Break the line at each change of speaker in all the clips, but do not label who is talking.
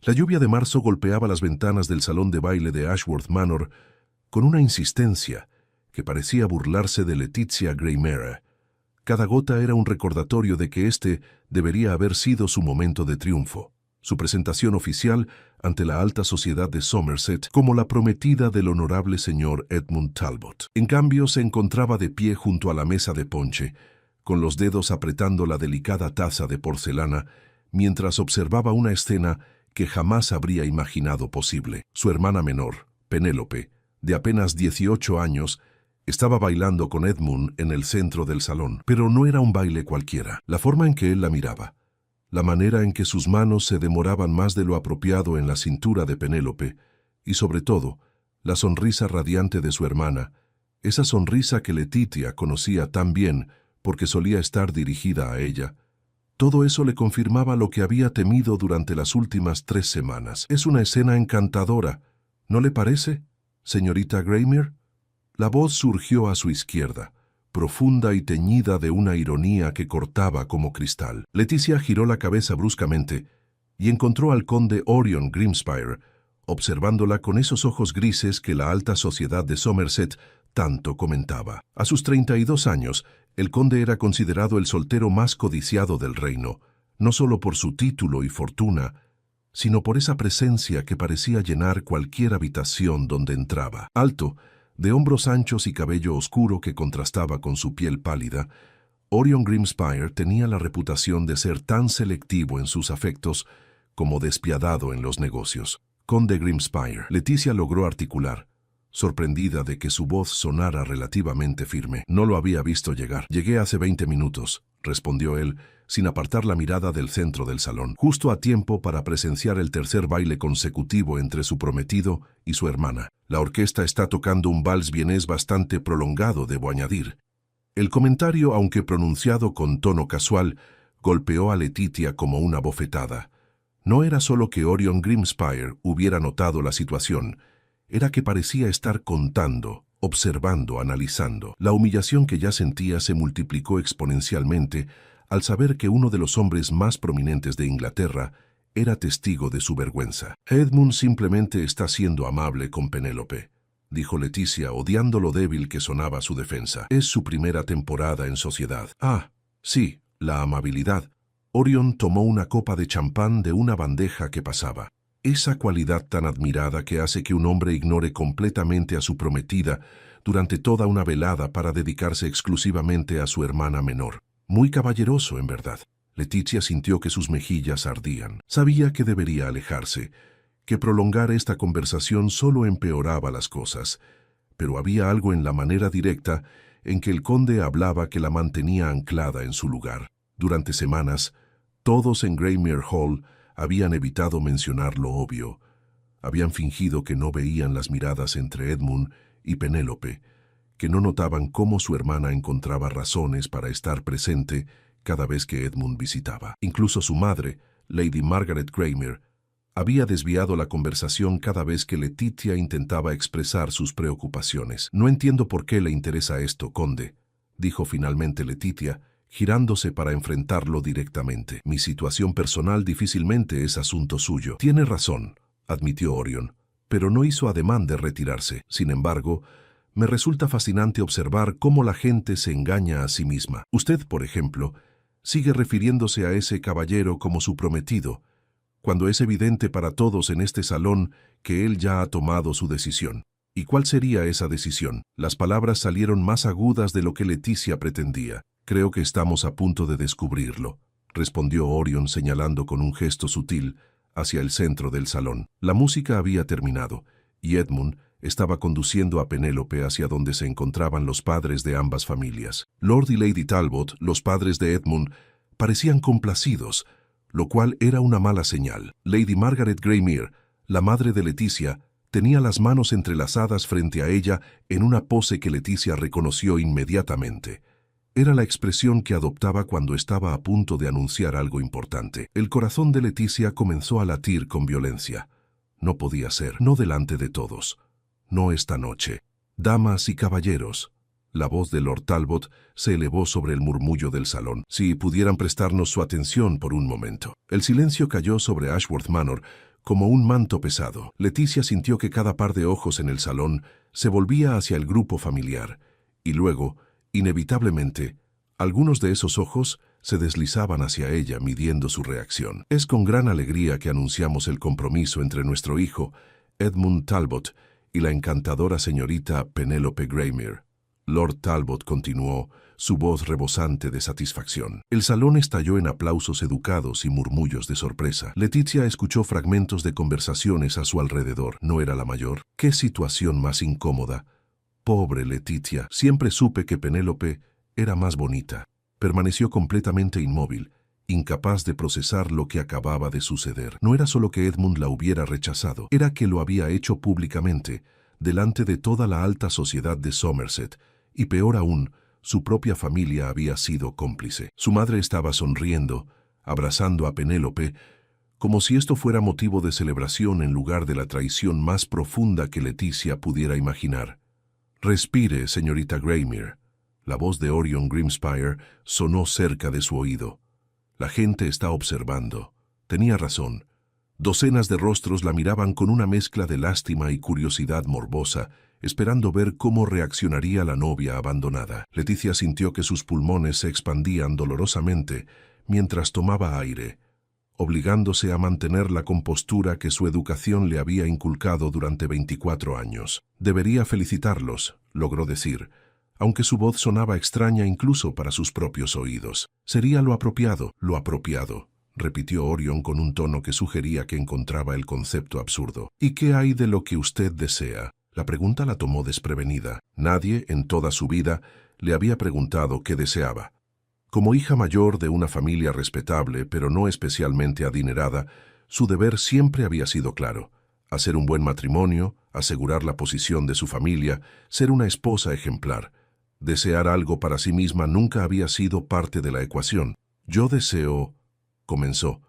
La lluvia de marzo golpeaba las ventanas del salón de baile de Ashworth Manor con una insistencia que parecía burlarse de Letitia Greymere. Cada gota era un recordatorio de que este debería haber sido su momento de triunfo, su presentación oficial ante la alta sociedad de Somerset como la prometida del honorable señor Edmund Talbot. En cambio, se encontraba de pie junto a la mesa de ponche, con los dedos apretando la delicada taza de porcelana, mientras observaba una escena que jamás habría imaginado posible. Su hermana menor, Penélope, de apenas 18 años, estaba bailando con Edmund en el centro del salón, pero no era un baile cualquiera. La forma en que él la miraba, la manera en que sus manos se demoraban más de lo apropiado en la cintura de Penélope, y sobre todo, la sonrisa radiante de su hermana, esa sonrisa que Letitia conocía tan bien porque solía estar dirigida a ella, todo eso le confirmaba lo que había temido durante las últimas 3 semanas. Es una escena encantadora, ¿no le parece, señorita Greymere? La voz surgió a su izquierda, profunda y teñida de una ironía que cortaba como cristal. Leticia giró la cabeza bruscamente y encontró al conde Orion Grimspire, observándola con esos ojos grises que la alta sociedad de Somerset tanto comentaba. A sus 32 años, el conde era considerado el soltero más codiciado del reino, no solo por su título y fortuna, sino por esa presencia que parecía llenar cualquier habitación donde entraba. Alto, de hombros anchos y cabello oscuro que contrastaba con su piel pálida, Orion Grimspire tenía la reputación de ser tan selectivo en sus afectos como despiadado en los negocios. Conde Grimspire, Leticia logró articular, sorprendida de que su voz sonara relativamente firme. No lo había visto llegar. Llegué hace 20 minutos, respondió él, sin apartar la mirada del centro del salón, justo a tiempo para presenciar el tercer baile consecutivo entre su prometido y su hermana. La orquesta está tocando un vals vienés bastante prolongado, debo añadir. El comentario, aunque pronunciado con tono casual, golpeó a Letitia como una bofetada. No era solo que Orion Grimspire hubiera notado la situación, era que parecía estar contando, observando, analizando. La humillación que ya sentía se multiplicó exponencialmente al saber que uno de los hombres más prominentes de Inglaterra era testigo de su vergüenza. Edmund simplemente está siendo amable con Penélope, dijo Leticia, odiando lo débil que sonaba su defensa. Es su primera temporada en sociedad. Ah, sí, la amabilidad. Orion tomó una copa de champán de una bandeja que pasaba. Esa cualidad tan admirada que hace que un hombre ignore completamente a su prometida durante toda una velada para dedicarse exclusivamente a su hermana menor. Muy caballeroso, en verdad. Leticia sintió que sus mejillas ardían. Sabía que debería alejarse, que prolongar esta conversación solo empeoraba las cosas, pero había algo en la manera directa en que el conde hablaba que la mantenía anclada en su lugar. Durante semanas, todos en Greymere Hall habían evitado mencionar lo obvio. Habían fingido que no veían las miradas entre Edmund y Penélope, que no notaban cómo su hermana encontraba razones para estar presente cada vez que Edmund visitaba. Incluso su madre, Lady Margaret Greymere, había desviado la conversación cada vez que Letitia intentaba expresar sus preocupaciones. «No entiendo por qué le interesa esto, conde», dijo finalmente Letitia, girándose para enfrentarlo directamente. «Mi situación personal difícilmente es asunto suyo». «Tiene razón», admitió Orion, pero no hizo ademán de retirarse. «Sin embargo, me resulta fascinante observar cómo la gente se engaña a sí misma. Usted, por ejemplo, sigue refiriéndose a ese caballero como su prometido, cuando es evidente para todos en este salón que él ya ha tomado su decisión». «¿Y cuál sería esa decisión?» Las palabras salieron más agudas de lo que Leticia pretendía. «Creo que estamos a punto de descubrirlo», respondió Orion señalando con un gesto sutil hacia el centro del salón. La música había terminado, y Edmund estaba conduciendo a Penélope hacia donde se encontraban los padres de ambas familias. Lord y Lady Talbot, los padres de Edmund, parecían complacidos, lo cual era una mala señal. Lady Margaret Greymere, la madre de Leticia, tenía las manos entrelazadas frente a ella en una pose que Leticia reconoció inmediatamente. Era la expresión que adoptaba cuando estaba a punto de anunciar algo importante. El corazón de Leticia comenzó a latir con violencia. No podía ser, no delante de todos, no esta noche. «Damas y caballeros», la voz de Lord Talbot se elevó sobre el murmullo del salón. «Si pudieran prestarnos su atención por un momento». El silencio cayó sobre Ashworth Manor como un manto pesado. Leticia sintió que cada par de ojos en el salón se volvía hacia el grupo familiar, y luego, inevitablemente, algunos de esos ojos se deslizaban hacia ella midiendo su reacción. Es con gran alegría que anunciamos el compromiso entre nuestro hijo, Edmund Talbot, y la encantadora señorita Penélope Graymere. Lord Talbot continuó, su voz rebosante de satisfacción. El salón estalló en aplausos educados y murmullos de sorpresa. Leticia escuchó fragmentos de conversaciones a su alrededor. ¿No era la mayor? ¡Qué situación más incómoda! Pobre Leticia. Siempre supe que Penélope era más bonita. Permaneció completamente inmóvil, incapaz de procesar lo que acababa de suceder. No era solo que Edmund la hubiera rechazado, era que lo había hecho públicamente, delante de toda la alta sociedad de Somerset, y peor aún, su propia familia había sido cómplice. Su madre estaba sonriendo, abrazando a Penélope, como si esto fuera motivo de celebración en lugar de la traición más profunda que Leticia pudiera imaginar. «Respire, señorita Graymere». La voz de Orion Grimspire sonó cerca de su oído. «La gente está observando». Tenía razón. Docenas de rostros la miraban con una mezcla de lástima y curiosidad morbosa, esperando ver cómo reaccionaría la novia abandonada. Leticia sintió que sus pulmones se expandían dolorosamente mientras tomaba aire, obligándose a mantener la compostura que su educación le había inculcado durante 24 años. «Debería felicitarlos», logró decir, aunque su voz sonaba extraña incluso para sus propios oídos. «Sería lo apropiado», repitió Orion con un tono que sugería que encontraba el concepto absurdo. «¿Y qué hay de lo que usted desea?». La pregunta la tomó desprevenida. Nadie, en toda su vida, le había preguntado qué deseaba. Como hija mayor de una familia respetable, pero no especialmente adinerada, su deber siempre había sido claro: hacer un buen matrimonio, asegurar la posición de su familia, ser una esposa ejemplar. Desear algo para sí misma nunca había sido parte de la ecuación. «Yo deseo», comenzó,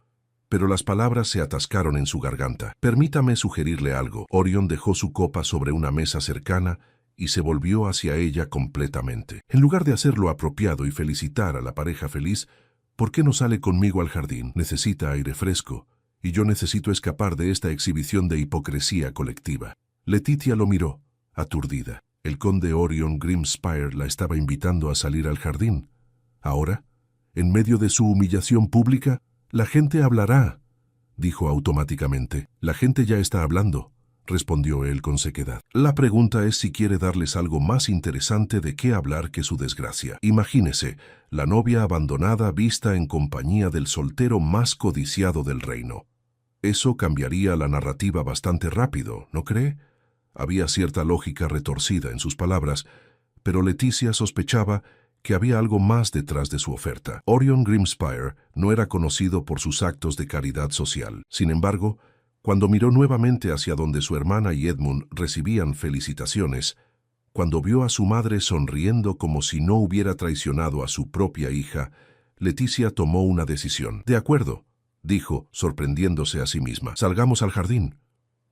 pero las palabras se atascaron en su garganta. «Permítame sugerirle algo». Orion dejó su copa sobre una mesa cercana y se volvió hacia ella completamente. «En lugar de hacer lo apropiado y felicitar a la pareja feliz, ¿por qué no sale conmigo al jardín? Necesita aire fresco, y yo necesito escapar de esta exhibición de hipocresía colectiva». Leticia lo miró, aturdida. El conde Orion Grimspire la estaba invitando a salir al jardín. Ahora, en medio de su humillación pública, «La gente hablará», dijo automáticamente. «La gente ya está hablando», respondió él con sequedad. «La pregunta es si quiere darles algo más interesante de qué hablar que su desgracia. Imagínese, la novia abandonada vista en compañía del soltero más codiciado del reino. Eso cambiaría la narrativa bastante rápido, ¿no cree?». Había cierta lógica retorcida en sus palabras, pero Leticia sospechaba que había algo más detrás de su oferta. Orion Grimspire no era conocido por sus actos de caridad social. Sin embargo, cuando miró nuevamente hacia donde su hermana y Edmund recibían felicitaciones, cuando vio a su madre sonriendo como si no hubiera traicionado a su propia hija, Leticia tomó una decisión. «De acuerdo», dijo, sorprendiéndose a sí misma. «Salgamos al jardín».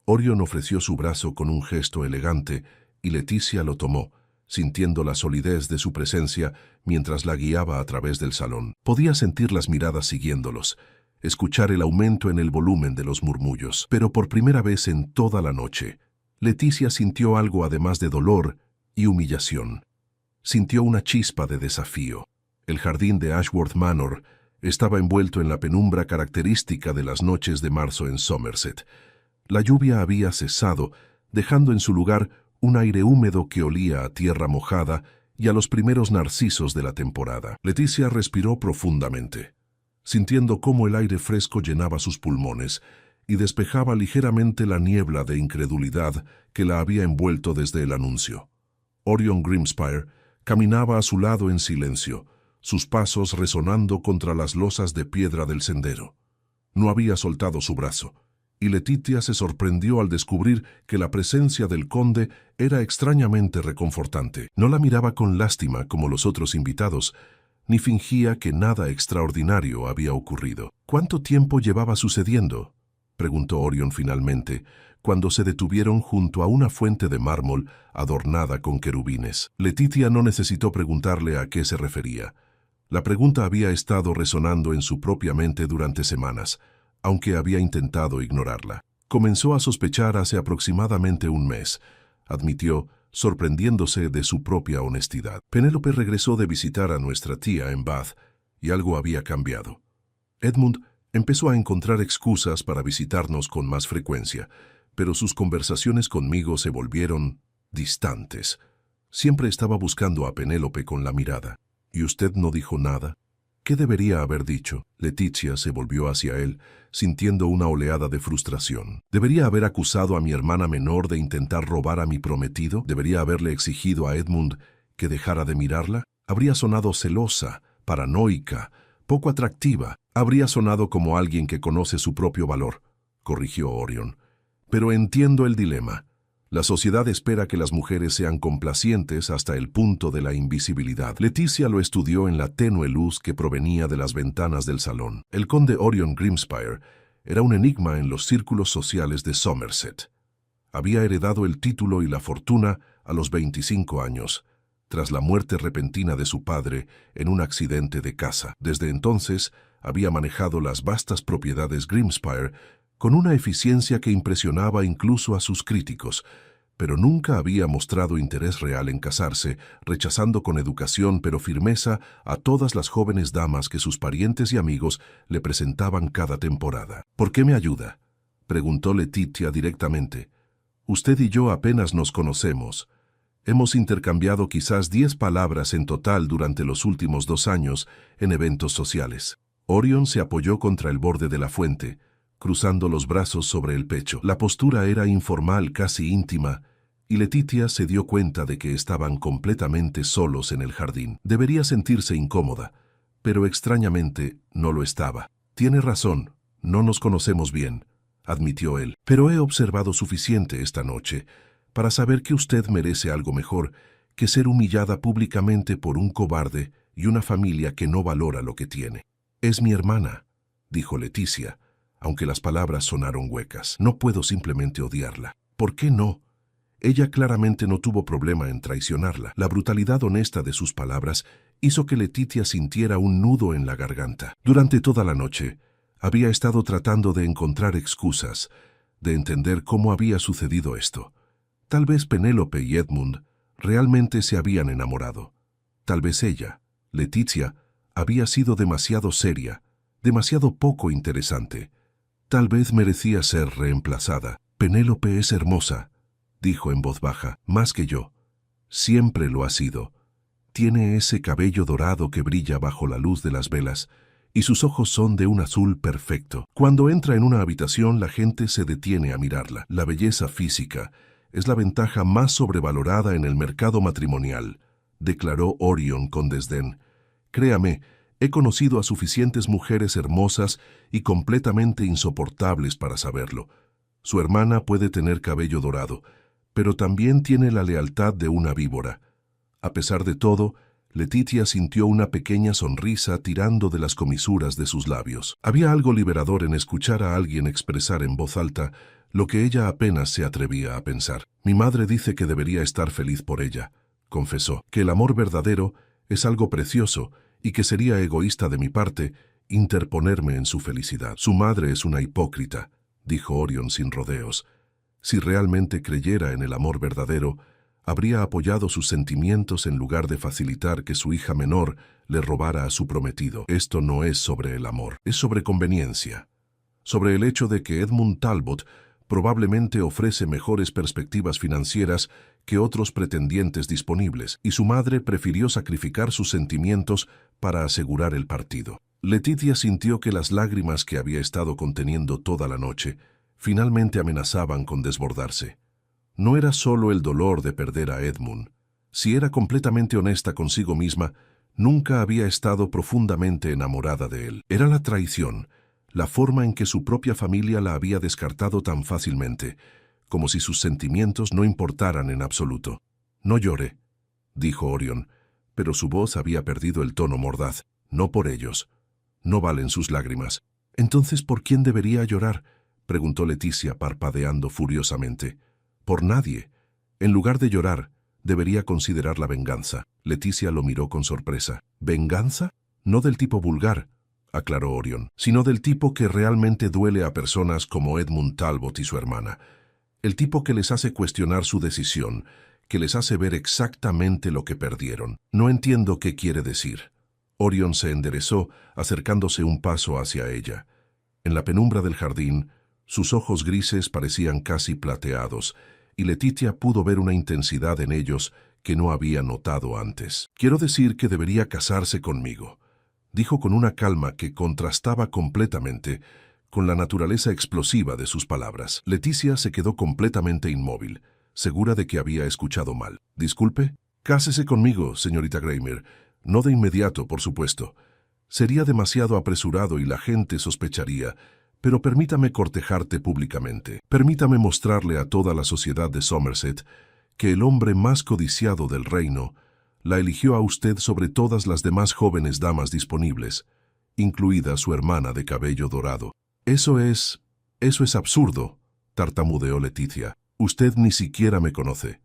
Orion ofreció su brazo con un gesto elegante y Leticia lo tomó, sintiendo la solidez de su presencia mientras la guiaba a través del salón. Podía sentir las miradas siguiéndolos, escuchar el aumento en el volumen de los murmullos. Pero por primera vez en toda la noche, Leticia sintió algo además de dolor y humillación. Sintió una chispa de desafío. El jardín de Ashworth Manor estaba envuelto en la penumbra característica de las noches de marzo en Somerset. La lluvia había cesado, dejando en su lugar un aire húmedo que olía a tierra mojada y a los primeros narcisos de la temporada. Leticia respiró profundamente, sintiendo cómo el aire fresco llenaba sus pulmones y despejaba ligeramente la niebla de incredulidad que la había envuelto desde el anuncio. Orion Grimspire caminaba a su lado en silencio, sus pasos resonando contra las losas de piedra del sendero. No había soltado su brazo, y Leticia se sorprendió al descubrir que la presencia del conde era extrañamente reconfortante. No la miraba con lástima como los otros invitados, ni fingía que nada extraordinario había ocurrido. «¿Cuánto tiempo llevaba sucediendo?», preguntó Orion finalmente, cuando se detuvieron junto a una fuente de mármol adornada con querubines. Leticia no necesitó preguntarle a qué se refería. La pregunta había estado resonando en su propia mente durante semanas, aunque había intentado ignorarla. Comenzó a sospechar hace aproximadamente un mes, admitió, sorprendiéndose de su propia honestidad. Penélope regresó de visitar a nuestra tía en Bath, y algo había cambiado. Edmund empezó a encontrar excusas para visitarnos con más frecuencia, pero sus conversaciones conmigo se volvieron distantes. Siempre estaba buscando a Penélope con la mirada. ¿Y usted no dijo nada? ¿Qué debería haber dicho? Leticia se volvió hacia él, sintiendo una oleada de frustración. ¿Debería haber acusado a mi hermana menor de intentar robar a mi prometido? ¿Debería haberle exigido a Edmund que dejara de mirarla? Habría sonado celosa, paranoica, poco atractiva. Habría sonado como alguien que conoce su propio valor, corrigió Orion. Pero entiendo el dilema. La sociedad espera que las mujeres sean complacientes hasta el punto de la invisibilidad. Leticia lo estudió en la tenue luz que provenía de las ventanas del salón. El conde Orion Grimspire era un enigma en los círculos sociales de Somerset. Había heredado el título y la fortuna a los 25 años, tras la muerte repentina de su padre en un accidente de caza. Desde entonces había manejado las vastas propiedades Grimspire con una eficiencia que impresionaba incluso a sus críticos, pero nunca había mostrado interés real en casarse, rechazando con educación pero firmeza a todas las jóvenes damas que sus parientes y amigos le presentaban cada temporada. ¿Por qué me ayuda?, preguntó Leticia directamente. Usted y yo apenas nos conocemos. Hemos intercambiado quizás 10 palabras en total durante los últimos 2 años en eventos sociales. Orion se apoyó contra el borde de la fuente, cruzando los brazos sobre el pecho. La postura era informal, casi íntima, y Leticia se dio cuenta de que estaban completamente solos en el jardín. Debería sentirse incómoda, pero extrañamente no lo estaba. Tiene razón, no nos conocemos bien, admitió él, pero he observado suficiente esta noche para saber que usted merece algo mejor que ser humillada públicamente por un cobarde y una familia que no valora lo que tiene. Es mi hermana, dijo Leticia, aunque las palabras sonaron huecas. No puedo simplemente odiarla. ¿Por qué no? Ella claramente no tuvo problema en traicionarla. La brutalidad honesta de sus palabras hizo que Leticia sintiera un nudo en la garganta. Durante toda la noche, había estado tratando de encontrar excusas, de entender cómo había sucedido esto. Tal vez Penélope y Edmund realmente se habían enamorado. Tal vez ella, Leticia, había sido demasiado seria, demasiado poco interesante. Tal vez merecía ser reemplazada. Penélope es hermosa, dijo en voz baja, más que yo. Siempre lo ha sido. Tiene ese cabello dorado que brilla bajo la luz de las velas, y sus ojos son de un azul perfecto. Cuando entra en una habitación, la gente se detiene a mirarla. La belleza física es la ventaja más sobrevalorada en el mercado matrimonial, declaró Orion con desdén. Créame, he conocido a suficientes mujeres hermosas y completamente insoportables para saberlo. Su hermana puede tener cabello dorado, pero también tiene la lealtad de una víbora. A pesar de todo, Leticia sintió una pequeña sonrisa tirando de las comisuras de sus labios. Había algo liberador en escuchar a alguien expresar en voz alta lo que ella apenas se atrevía a pensar. Mi madre dice que debería estar feliz por ella, confesó, que el amor verdadero es algo precioso y que sería egoísta de mi parte interponerme en su felicidad. Su madre es una hipócrita, dijo Orion sin rodeos. Si realmente creyera en el amor verdadero, habría apoyado sus sentimientos en lugar de facilitar que su hija menor le robara a su prometido. Esto no es sobre el amor, es sobre conveniencia. Sobre el hecho de que Edmund Talbot probablemente ofrece mejores perspectivas financieras que otros pretendientes disponibles, y su madre prefirió sacrificar sus sentimientos para asegurar el partido. Leticia sintió que las lágrimas que había estado conteniendo toda la noche finalmente amenazaban con desbordarse. No era solo el dolor de perder a Edmund. Si era completamente honesta consigo misma, nunca había estado profundamente enamorada de él. Era la traición, la forma en que su propia familia la había descartado tan fácilmente, como si sus sentimientos no importaran en absoluto. No llore, dijo Orion, pero su voz había perdido el tono mordaz. No por ellos. No valen sus lágrimas. Entonces, ¿por quién debería llorar?, preguntó Leticia parpadeando furiosamente. Por nadie. En lugar de llorar, debería considerar la venganza. Leticia lo miró con sorpresa. ¿Venganza? No del tipo vulgar, aclaró Orion, sino del tipo que realmente duele a personas como Edmund Talbot y su hermana. El tipo que les hace cuestionar su decisión, que les hace ver exactamente lo que perdieron. No entiendo qué quiere decir. Orion se enderezó, acercándose un paso hacia ella. En la penumbra del jardín, sus ojos grises parecían casi plateados, y Letitia pudo ver una intensidad en ellos que no había notado antes. Quiero decir que debería casarse conmigo, dijo con una calma que contrastaba completamente con la naturaleza explosiva de sus palabras. Leticia se quedó completamente inmóvil, segura de que había escuchado mal. Disculpe, cásese conmigo, señorita Greimer. No de inmediato, por supuesto. Sería demasiado apresurado y la gente sospecharía, pero permítame cortejarte públicamente. Permítame mostrarle a toda la sociedad de Somerset que el hombre más codiciado del reino la eligió a usted sobre todas las demás jóvenes damas disponibles, incluida su hermana de cabello dorado. Eso es absurdo, tartamudeó Leticia. Usted ni siquiera me conoce.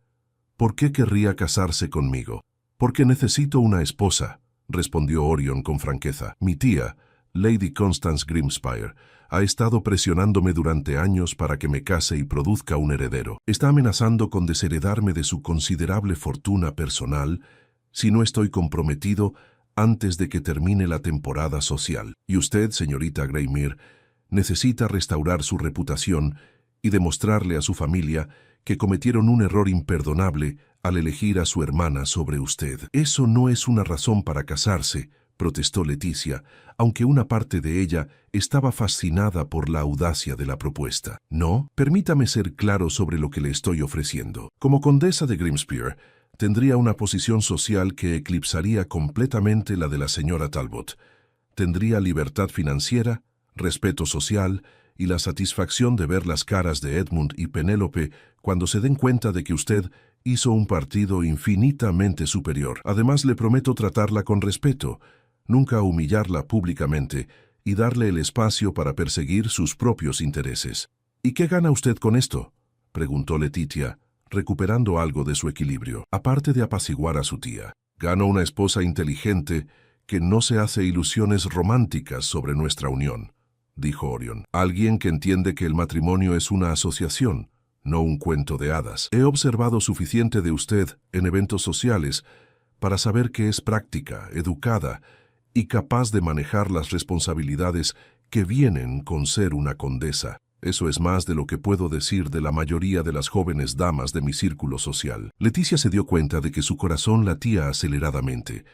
¿Por qué querría casarse conmigo? Porque necesito una esposa, respondió Orion con franqueza. Mi tía, Lady Constance Grimspire, ha estado presionándome durante años para que me case y produzca un heredero. Está amenazando con desheredarme de su considerable fortuna personal si no estoy comprometido antes de que termine la temporada social. Y usted, señorita Greymere, necesita restaurar su reputación y demostrarle a su familia que cometieron un error imperdonable al elegir a su hermana sobre usted. Eso no es una razón para casarse, protestó Leticia, aunque una parte de ella estaba fascinada por la audacia de la propuesta. No, permítame ser claro sobre lo que le estoy ofreciendo. Como condesa de Grimspeare, tendría una posición social que eclipsaría completamente la de la señora Talbot. Tendría libertad financiera, respeto social y la satisfacción de ver las caras de Edmund y Penélope cuando se den cuenta de que usted hizo un partido infinitamente superior. Además, le prometo tratarla con respeto, nunca humillarla públicamente y darle el espacio para perseguir sus propios intereses. ¿Y qué gana usted con esto?, preguntó Letitia, recuperando algo de su equilibrio. Aparte de apaciguar a su tía, gano una esposa inteligente que no se hace ilusiones románticas sobre nuestra unión, dijo Orion. Alguien que entiende que el matrimonio es una asociación, no un cuento de hadas. He observado suficiente de usted en eventos sociales para saber que es práctica, educada y capaz de manejar las responsabilidades que vienen con ser una condesa. Eso es más de lo que puedo decir de la mayoría de las jóvenes damas de mi círculo social. Leticia se dio cuenta de que su corazón latía aceleradamente.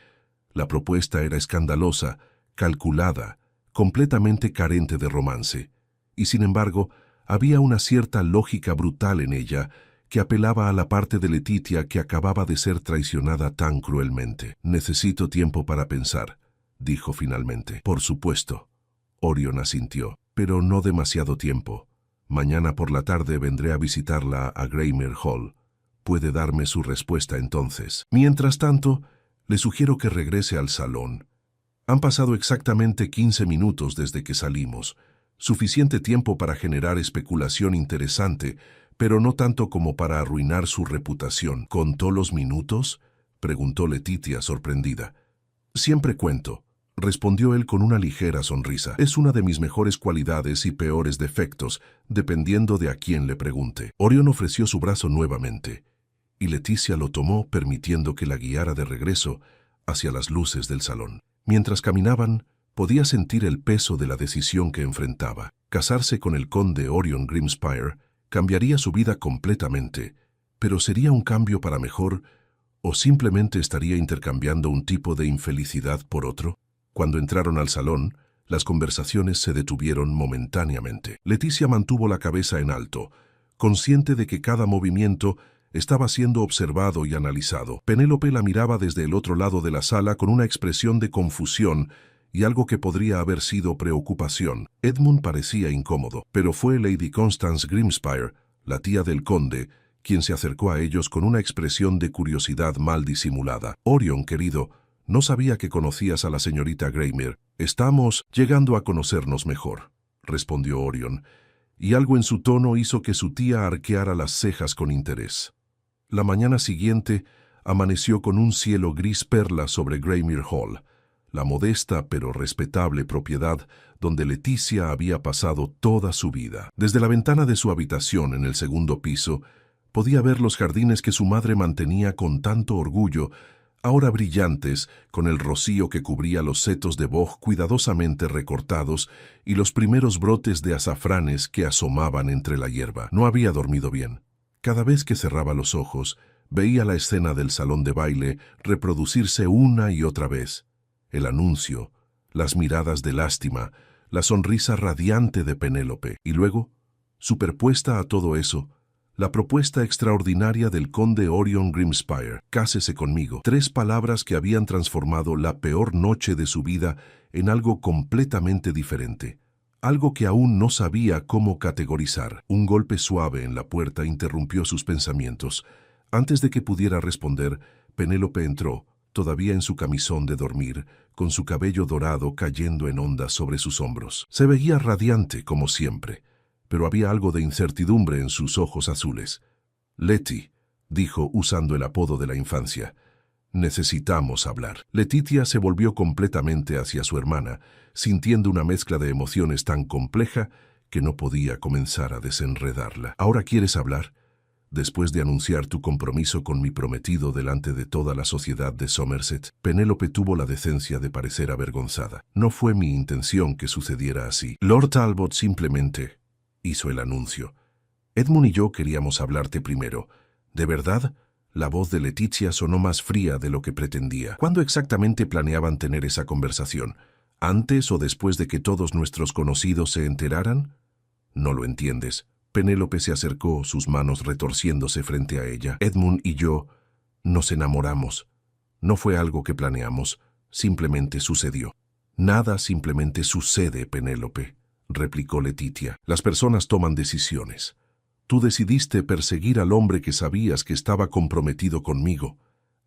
La propuesta era escandalosa, calculada, completamente carente de romance, y sin embargo, había una cierta lógica brutal en ella que apelaba a la parte de Letitia que acababa de ser traicionada tan cruelmente. Necesito tiempo para pensar, dijo finalmente. Por supuesto, Orion asintió, pero no demasiado tiempo. Mañana por la tarde vendré a visitarla a Greymer Hall. Puede darme su respuesta entonces. Mientras tanto, le sugiero que regrese al salón. Han pasado exactamente 15 minutos desde que salimos. Suficiente tiempo para generar especulación interesante, pero no tanto como para arruinar su reputación. ¿Contó los minutos?, preguntó Letitia sorprendida. Siempre cuento, respondió él con una ligera sonrisa. Es una de mis mejores cualidades y peores defectos, dependiendo de a quién le pregunte. Orion ofreció su brazo nuevamente, y Leticia lo tomó permitiendo que la guiara de regreso hacia las luces del salón. Mientras caminaban, podía sentir el peso de la decisión que enfrentaba. Casarse con el conde Orion Grimspire cambiaría su vida completamente, pero ¿sería un cambio para mejor o simplemente estaría intercambiando un tipo de infelicidad por otro? Cuando entraron al salón, las conversaciones se detuvieron momentáneamente. Leticia mantuvo la cabeza en alto, consciente de que cada movimiento estaba siendo observado y analizado. Penélope la miraba desde el otro lado de la sala con una expresión de confusión y algo que podría haber sido preocupación. Edmund parecía incómodo, pero fue Lady Constance Grimspire, la tía del conde, quien se acercó a ellos con una expresión de curiosidad mal disimulada. Orion, querido, no sabía que conocías a la señorita Greymer. Estamos llegando a conocernos mejor, respondió Orion, y algo en su tono hizo que su tía arqueara las cejas con interés. La mañana siguiente amaneció con un cielo gris perla sobre Greymer Hall. la modesta pero respetable propiedad donde Leticia había pasado toda su vida. Desde la ventana de su habitación en el segundo piso, podía ver los jardines que su madre mantenía con tanto orgullo, ahora brillantes, con el rocío que cubría los setos de boj cuidadosamente recortados y los primeros brotes de azafranes que asomaban entre la hierba. No había dormido bien. Cada vez que cerraba los ojos, veía la escena del salón de baile reproducirse una y otra vez. El anuncio, las miradas de lástima, la sonrisa radiante de Penélope. Y luego, superpuesta a todo eso, la propuesta extraordinaria del conde Orion Grimspire: «Cásese conmigo». 3 palabras que habían transformado la peor noche de su vida en algo completamente diferente. Algo que aún no sabía cómo categorizar. Un golpe suave en la puerta interrumpió sus pensamientos. Antes de que pudiera responder, Penélope entró, todavía en su camisón de dormir, con su cabello dorado cayendo en ondas sobre sus hombros. Se veía radiante, como siempre, pero había algo de incertidumbre en sus ojos azules. «Leti», dijo usando el apodo de la infancia, «necesitamos hablar». Letitia se volvió completamente hacia su hermana, sintiendo una mezcla de emociones tan compleja que no podía comenzar a desenredarla. «¿Ahora quieres hablar? Después de anunciar tu compromiso con mi prometido delante de toda la sociedad de Somerset». Penélope tuvo la decencia de parecer avergonzada. «No fue mi intención que sucediera así. Lord Talbot simplemente hizo el anuncio. Edmund y yo queríamos hablarte primero. ¿De verdad?» La voz de Leticia sonó más fría de lo que pretendía. «¿Cuándo exactamente planeaban tener esa conversación? ¿Antes o después de que todos nuestros conocidos se enteraran?» «No lo entiendes». Penélope se acercó, sus manos retorciéndose frente a ella. «Edmund y yo nos enamoramos. No fue algo que planeamos, simplemente sucedió». «Nada simplemente sucede, Penélope», replicó Letitia. «Las personas toman decisiones. Tú decidiste perseguir al hombre que sabías que estaba comprometido conmigo.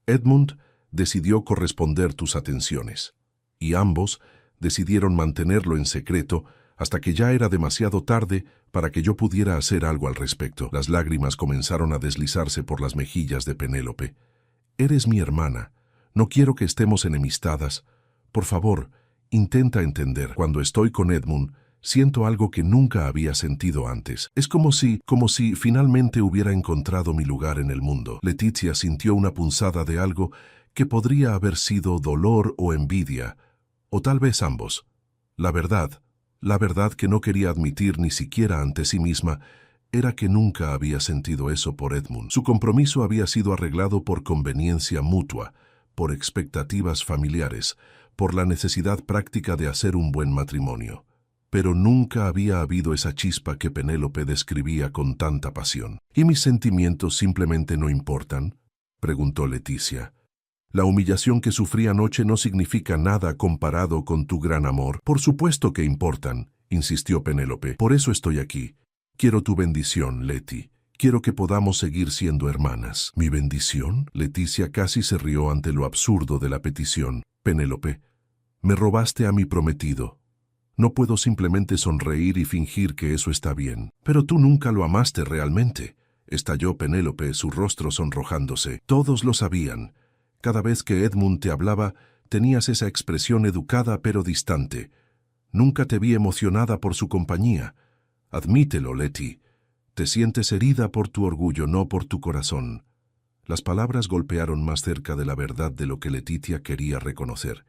Edmund decidió corresponder tus atenciones. Y ambos decidieron mantenerlo en secreto hasta que ya era demasiado tarde para que yo pudiera hacer algo al respecto». Las lágrimas comenzaron a deslizarse por las mejillas de Penélope. «Eres mi hermana. No quiero que estemos enemistadas. Por favor, intenta entender. Cuando estoy con Edmund, siento algo que nunca había sentido antes. Es como si finalmente hubiera encontrado mi lugar en el mundo». Leticia sintió una punzada de algo que podría haber sido dolor o envidia, o tal vez ambos. La verdad que no quería admitir ni siquiera ante sí misma, era que nunca había sentido eso por Edmund. Su compromiso había sido arreglado por conveniencia mutua, por expectativas familiares, por la necesidad práctica de hacer un buen matrimonio. Pero nunca había habido esa chispa que Penélope describía con tanta pasión. «¿Y mis sentimientos simplemente no importan?», preguntó Leticia. «La humillación que sufrí anoche no significa nada comparado con tu gran amor». «Por supuesto que importan», insistió Penélope. «Por eso estoy aquí. Quiero tu bendición, Leti. Quiero que podamos seguir siendo hermanas». «¿Mi bendición?». Leticia casi se rió ante lo absurdo de la petición. «Penélope, me robaste a mi prometido. No puedo simplemente sonreír y fingir que eso está bien». «Pero tú nunca lo amaste realmente», estalló Penélope, su rostro sonrojándose. «Todos lo sabían. Cada vez que Edmund te hablaba, tenías esa expresión educada pero distante. Nunca te vi emocionada por su compañía. Admítelo, Leti. Te sientes herida por tu orgullo, no por tu corazón». Las palabras golpearon más cerca de la verdad de lo que Letitia quería reconocer.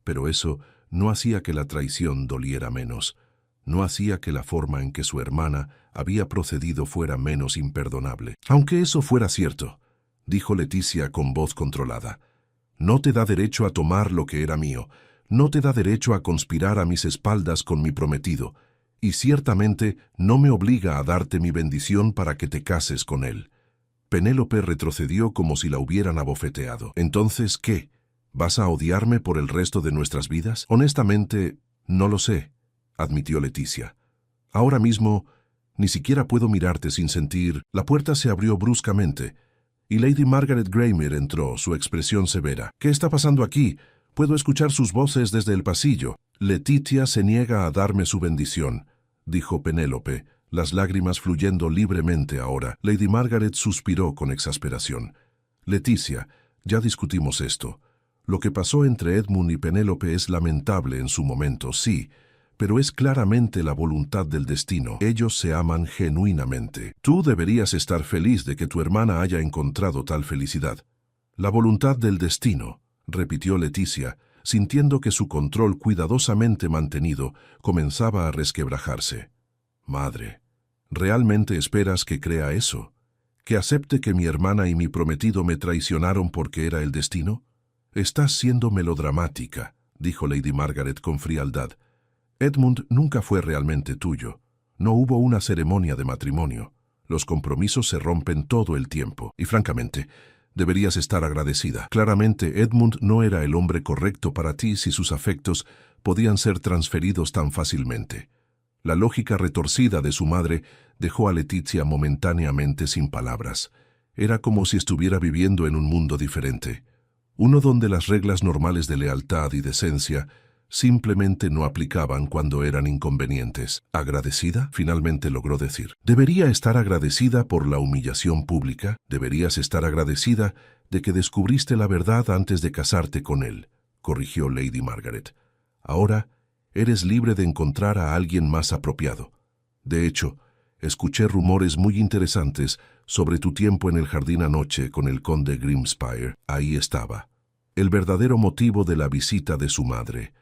Pero eso no hacía que la traición doliera menos. No hacía que la forma en que su hermana había procedido fuera menos imperdonable. «Aunque eso fuera cierto», dijo Leticia con voz controlada, «no te da derecho a tomar lo que era mío. No te da derecho a conspirar a mis espaldas con mi prometido. Y ciertamente no me obliga a darte mi bendición para que te cases con él». Penélope retrocedió como si la hubieran abofeteado. «¿Entonces qué? ¿Vas a odiarme por el resto de nuestras vidas?» «Honestamente, no lo sé», admitió Leticia. «Ahora mismo, ni siquiera puedo mirarte sin sentir». La puerta se abrió bruscamente, y Lady Margaret Grammer entró, su expresión severa. «¿Qué está pasando aquí? Puedo escuchar sus voces desde el pasillo». «Letitia se niega a darme su bendición», dijo Penélope, las lágrimas fluyendo libremente ahora. Lady Margaret suspiró con exasperación. «Leticia, ya discutimos esto. Lo que pasó entre Edmund y Penélope es lamentable en su momento, sí, pero es claramente la voluntad del destino. Ellos se aman genuinamente. Tú deberías estar feliz de que tu hermana haya encontrado tal felicidad. La voluntad del destino, repitió Leticia, sintiendo que su control cuidadosamente mantenido comenzaba a resquebrajarse. Madre, ¿realmente esperas que crea eso? ¿Que acepte que mi hermana y mi prometido me traicionaron porque era el destino? Estás siendo melodramática, dijo Lady Margaret con frialdad. Edmund nunca fue realmente tuyo. No hubo una ceremonia de matrimonio. Los compromisos se rompen todo el tiempo. Y francamente, deberías estar agradecida. Claramente, Edmund no era el hombre correcto para ti si sus afectos podían ser transferidos tan fácilmente. La lógica retorcida de su madre dejó a Leticia momentáneamente sin palabras. Era como si estuviera viviendo en un mundo diferente. Uno donde las reglas normales de lealtad y decencia simplemente no aplicaban cuando eran inconvenientes. ¿Agradecida? Finalmente logró decir. ¿Debería estar agradecida por la humillación pública? ¿Deberías estar agradecida de que descubriste la verdad antes de casarte con él? Corrigió Lady Margaret. Ahora eres libre de encontrar a alguien más apropiado. De hecho, escuché rumores muy interesantes sobre tu tiempo en el jardín anoche con el conde Grimspire. Ahí estaba. El verdadero motivo de la visita de su madre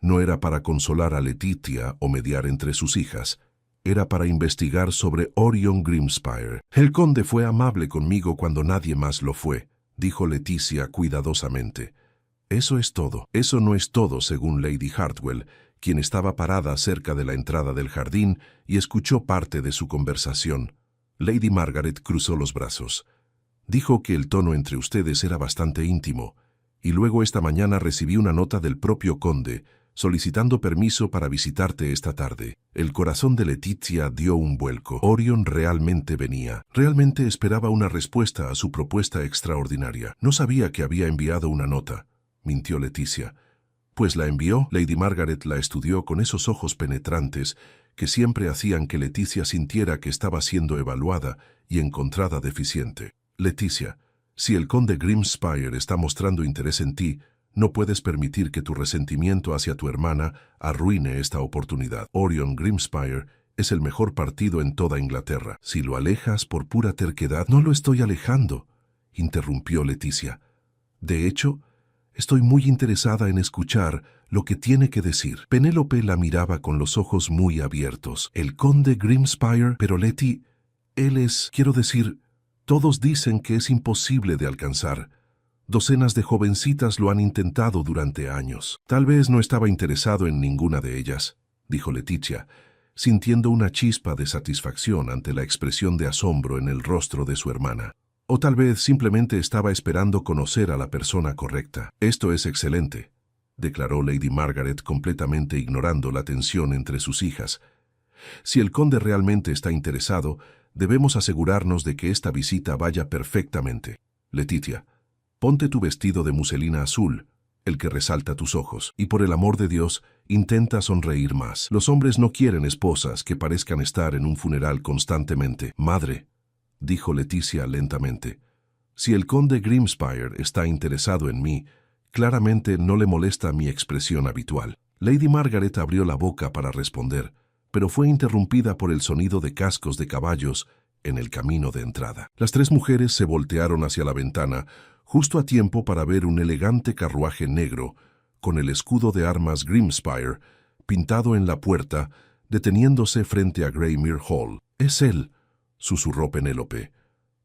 no era para consolar a Leticia o mediar entre sus hijas, era para investigar sobre Orion Grimspire. El conde fue amable conmigo cuando nadie más lo fue, dijo Leticia cuidadosamente. Eso es todo. Eso no es todo, según Lady Hartwell, quien estaba parada cerca de la entrada del jardín y escuchó parte de su conversación. Lady Margaret cruzó los brazos. Dijo que el tono entre ustedes era bastante íntimo, y luego esta mañana recibí una nota del propio conde solicitando permiso para visitarte esta tarde. El corazón de Leticia dio un vuelco. Orion realmente venía. Realmente esperaba una respuesta a su propuesta extraordinaria. No sabía que había enviado una nota, mintió Leticia. Pues la envió. Lady Margaret la estudió con esos ojos penetrantes que siempre hacían que Leticia sintiera que estaba siendo evaluada y encontrada deficiente. Leticia, si el conde Grimspire está mostrando interés en ti, no puedes permitir que tu resentimiento hacia tu hermana arruine esta oportunidad. Orion Grimspire es el mejor partido en toda Inglaterra. Si lo alejas por pura terquedad... No lo estoy alejando, interrumpió Leticia. De hecho, estoy muy interesada en escuchar lo que tiene que decir. Penélope la miraba con los ojos muy abiertos. ¿El conde Grimspire? Pero Leti, él es... Quiero decir, todos dicen que es imposible de alcanzar. Docenas de jovencitas lo han intentado durante años. Tal vez no estaba interesado en ninguna de ellas, dijo Leticia, sintiendo una chispa de satisfacción ante la expresión de asombro en el rostro de su hermana. O tal vez simplemente estaba esperando conocer a la persona correcta. Esto es excelente, declaró Lady Margaret completamente ignorando la tensión entre sus hijas. Si el conde realmente está interesado, debemos asegurarnos de que esta visita vaya perfectamente. Leticia, ponte tu vestido de muselina azul, el que resalta tus ojos, y por el amor de Dios, intenta sonreír más. Los hombres no quieren esposas que parezcan estar en un funeral constantemente. Madre, dijo Leticia lentamente, si el conde Grimspire está interesado en mí, claramente no le molesta mi expresión habitual. Lady Margaret abrió la boca para responder, pero fue interrumpida por el sonido de cascos de caballos en el camino de entrada. Las tres mujeres se voltearon hacia la ventana, justo a tiempo para ver un elegante carruaje negro, con el escudo de armas Grimspire, pintado en la puerta, deteniéndose frente a Greymere Hall. «Es él», susurró Penélope.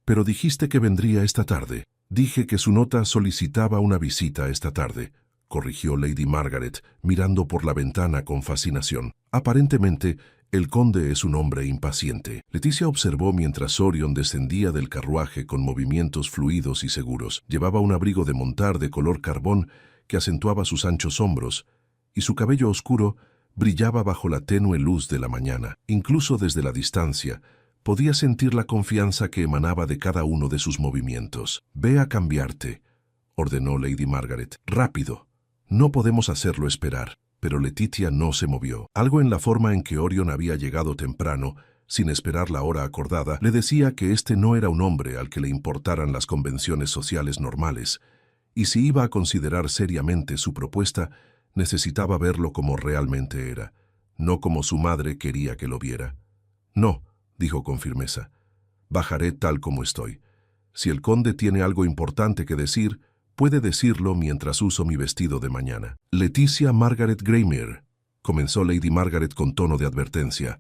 «Pero dijiste que vendría esta tarde». «Dije que su nota solicitaba una visita esta tarde», corrigió Lady Margaret, mirando por la ventana con fascinación. «Aparentemente, el conde es un hombre impaciente». Leticia observó mientras Orion descendía del carruaje con movimientos fluidos y seguros. Llevaba un abrigo de montar de color carbón que acentuaba sus anchos hombros, y su cabello oscuro brillaba bajo la tenue luz de la mañana. Incluso desde la distancia, podía sentir la confianza que emanaba de cada uno de sus movimientos. «Ve a cambiarte», ordenó Lady Margaret. «Rápido. No podemos hacerlo esperar». Pero Leticia no se movió. Algo en la forma en que Orion había llegado temprano, sin esperar la hora acordada, le decía que este no era un hombre al que le importaran las convenciones sociales normales, y si iba a considerar seriamente su propuesta, necesitaba verlo como realmente era, no como su madre quería que lo viera. No, dijo con firmeza, bajaré tal como estoy. Si el conde tiene algo importante que decir, puede decirlo mientras uso mi vestido de mañana. Leticia Margaret Greymere, comenzó Lady Margaret con tono de advertencia.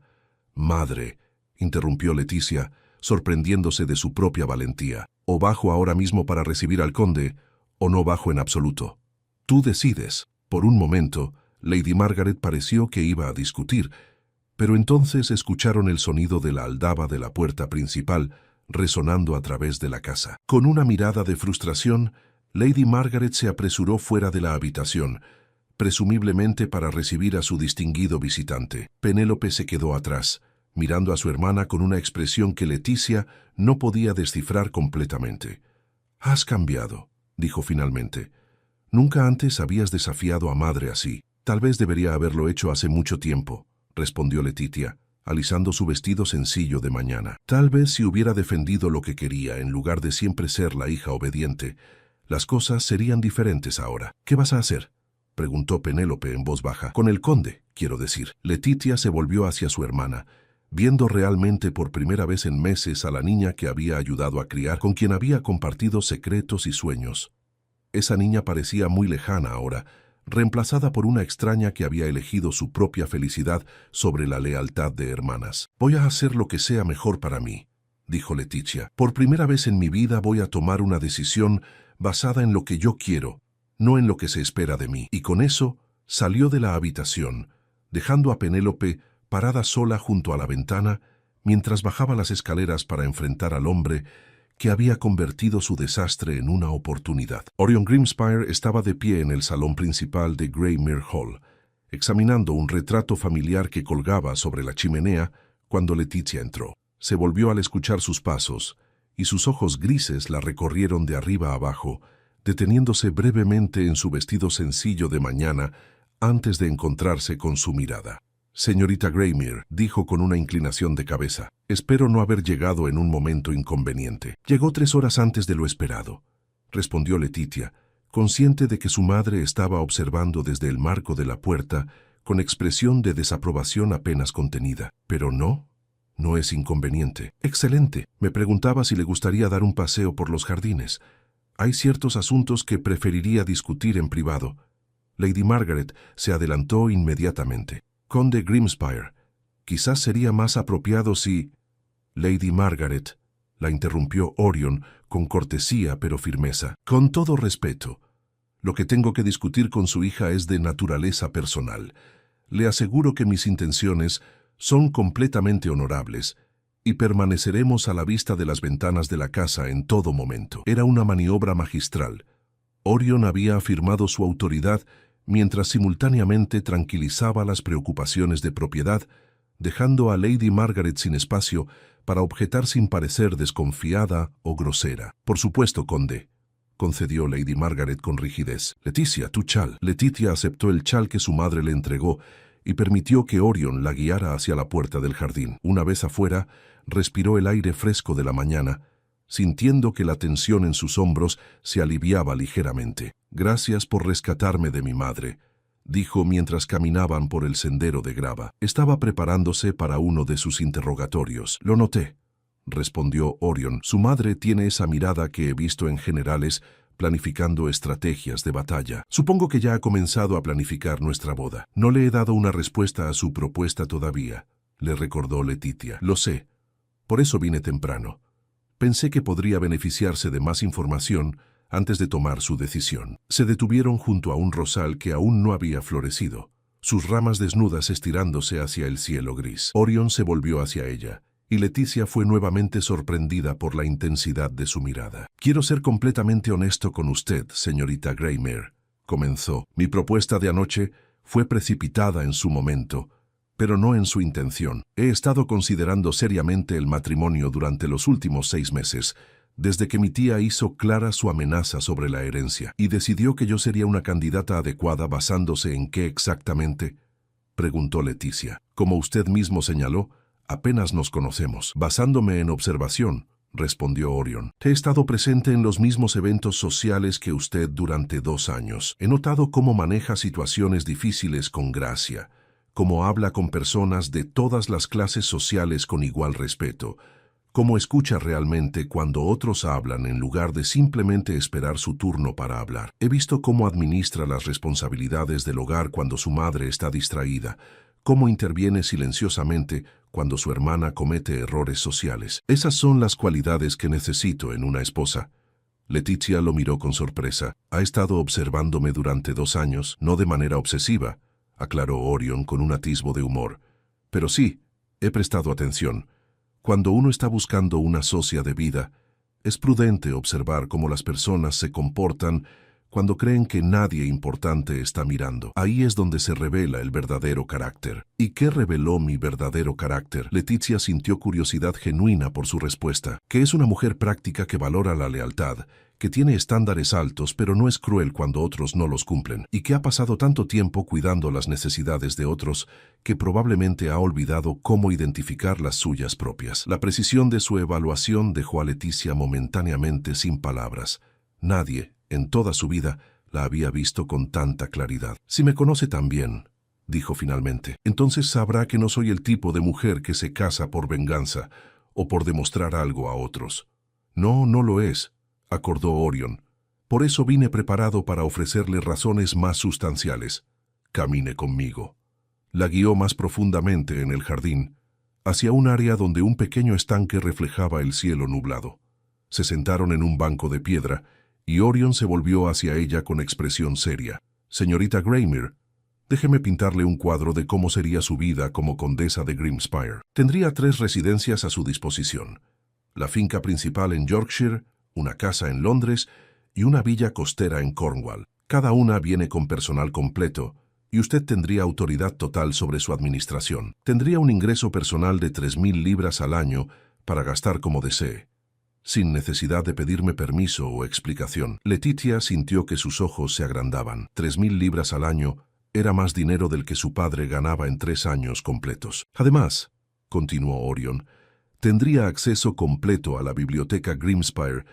Madre, interrumpió Leticia, sorprendiéndose de su propia valentía. O bajo ahora mismo para recibir al conde, o no bajo en absoluto. Tú decides. Por un momento, Lady Margaret pareció que iba a discutir, pero entonces escucharon el sonido de la aldaba de la puerta principal resonando a través de la casa. Con una mirada de frustración, Lady Margaret se apresuró fuera de la habitación, presumiblemente para recibir a su distinguido visitante. Penélope se quedó atrás, mirando a su hermana con una expresión que Leticia no podía descifrar completamente. «Has cambiado», dijo finalmente. «Nunca antes habías desafiado a madre así. Tal vez debería haberlo hecho hace mucho tiempo», respondió Leticia, alisando su vestido sencillo de mañana. Tal vez si hubiera defendido lo que quería en lugar de siempre ser la hija obediente, las cosas serían diferentes ahora. «¿Qué vas a hacer?», preguntó Penélope en voz baja. «Con el conde, quiero decir». Leticia se volvió hacia su hermana, viendo realmente por primera vez en meses a la niña que había ayudado a criar, con quien había compartido secretos y sueños. Esa niña parecía muy lejana ahora, reemplazada por una extraña que había elegido su propia felicidad sobre la lealtad de hermanas. «Voy a hacer lo que sea mejor para mí», dijo Leticia. «Por primera vez en mi vida voy a tomar una decisión basada en lo que yo quiero, no en lo que se espera de mí». Y con eso salió de la habitación, dejando a Penélope parada sola junto a la ventana mientras bajaba las escaleras para enfrentar al hombre que había convertido su desastre en una oportunidad. Orion Grimspire estaba de pie en el salón principal de Greymere Hall, examinando un retrato familiar que colgaba sobre la chimenea cuando Leticia entró. Se volvió al escuchar sus pasos, y sus ojos grises la recorrieron de arriba a abajo, deteniéndose brevemente en su vestido sencillo de mañana antes de encontrarse con su mirada. «Señorita Greymere», dijo con una inclinación de cabeza, «espero no haber llegado en un momento inconveniente». «Llegó 3 horas antes de lo esperado», respondió Leticia, consciente de que su madre estaba observando desde el marco de la puerta con expresión de desaprobación apenas contenida. «Pero no es inconveniente». «Excelente. Me preguntaba si le gustaría dar un paseo por los jardines. Hay ciertos asuntos que preferiría discutir en privado». Lady Margaret se adelantó inmediatamente. «Conde Grimspire, quizás sería más apropiado si...» «Lady Margaret», la interrumpió Orion con cortesía pero firmeza. «Con todo respeto, lo que tengo que discutir con su hija es de naturaleza personal. Le aseguro que mis intenciones son completamente honorables y permaneceremos a la vista de las ventanas de la casa en todo momento». Era una maniobra magistral. Orion había afirmado su autoridad mientras simultáneamente tranquilizaba las preocupaciones de propiedad, dejando a Lady Margaret sin espacio para objetar sin parecer desconfiada o grosera. «Por supuesto, conde», concedió Lady Margaret con rigidez. «Leticia, tu chal». Leticia aceptó el chal que su madre le entregó y permitió que Orion la guiara hacia la puerta del jardín. Una vez afuera, respiró el aire fresco de la mañana, sintiendo que la tensión en sus hombros se aliviaba ligeramente. «Gracias por rescatarme de mi madre», dijo mientras caminaban por el sendero de grava. Estaba preparándose para uno de sus interrogatorios. «Lo noté», respondió Orion. «Su madre tiene esa mirada que he visto en generales planificando estrategias de batalla. Supongo que ya ha comenzado a planificar nuestra boda». «No le he dado una respuesta a su propuesta todavía», le recordó Leticia. «Lo sé. Por eso vine temprano. Pensé que podría beneficiarse de más información antes de tomar su decisión». Se detuvieron junto a un rosal que aún no había florecido, sus ramas desnudas estirándose hacia el cielo gris. Orion se volvió hacia ella, y Leticia fue nuevamente sorprendida por la intensidad de su mirada. «Quiero ser completamente honesto con usted, señorita Greymere», comenzó. «Mi propuesta de anoche fue precipitada en su momento, pero no en su intención. He estado considerando seriamente el matrimonio durante los últimos 6 meses, desde que mi tía hizo clara su amenaza sobre la herencia, y decidió que yo sería una candidata adecuada basándose en qué exactamente», preguntó Leticia. «Como usted mismo señaló, apenas nos conocemos». «Basándome en observación», respondió Orion. He estado presente en los mismos eventos sociales que usted durante 2 años. He notado cómo maneja situaciones difíciles con gracia, cómo habla con personas de todas las clases sociales con igual respeto, cómo escucha realmente cuando otros hablan en lugar de simplemente esperar su turno para hablar. He visto cómo administra las responsabilidades del hogar cuando su madre está distraída, cómo interviene silenciosamente cuando su hermana comete errores sociales. Esas son las cualidades que necesito en una esposa. Leticia lo miró con sorpresa. Ha estado observándome durante 2 años, no de manera obsesiva, aclaró Orion con un atisbo de humor. Pero sí, he prestado atención. Cuando uno está buscando una socia de vida, es prudente observar cómo las personas se comportan cuando creen que nadie importante está mirando. Ahí es donde se revela el verdadero carácter. ¿Y qué reveló mi verdadero carácter? Leticia sintió curiosidad genuina por su respuesta, que es una mujer práctica que valora la lealtad, que tiene estándares altos pero no es cruel cuando otros no los cumplen, y que ha pasado tanto tiempo cuidando las necesidades de otros que probablemente ha olvidado cómo identificar las suyas propias. La precisión de su evaluación dejó a Leticia momentáneamente sin palabras. Nadie, en toda su vida, la había visto con tanta claridad. Si me conoce tan bien, dijo finalmente, entonces sabrá que no soy el tipo de mujer que se casa por venganza o por demostrar algo a otros. No, no lo es, acordó Orion. Por eso vine preparado para ofrecerle razones más sustanciales. Camine conmigo. La guió más profundamente en el jardín, hacia un área donde un pequeño estanque reflejaba el cielo nublado. Se sentaron en un banco de piedra, y Orion se volvió hacia ella con expresión seria. Señorita Greymere, déjeme pintarle un cuadro de cómo sería su vida como condesa de Grimspire. Tendría 3 residencias a su disposición. La finca principal en Yorkshire, una casa en Londres y una villa costera en Cornwall. Cada una viene con personal completo, y usted tendría autoridad total sobre su administración. Tendría un ingreso personal de 3.000 libras al año para gastar como desee, sin necesidad de pedirme permiso o explicación. Leticia sintió que sus ojos se agrandaban. 3.000 libras al año era más dinero del que su padre ganaba en 3 años completos. Además, continuó Orion, tendría acceso completo a la biblioteca Grimspire,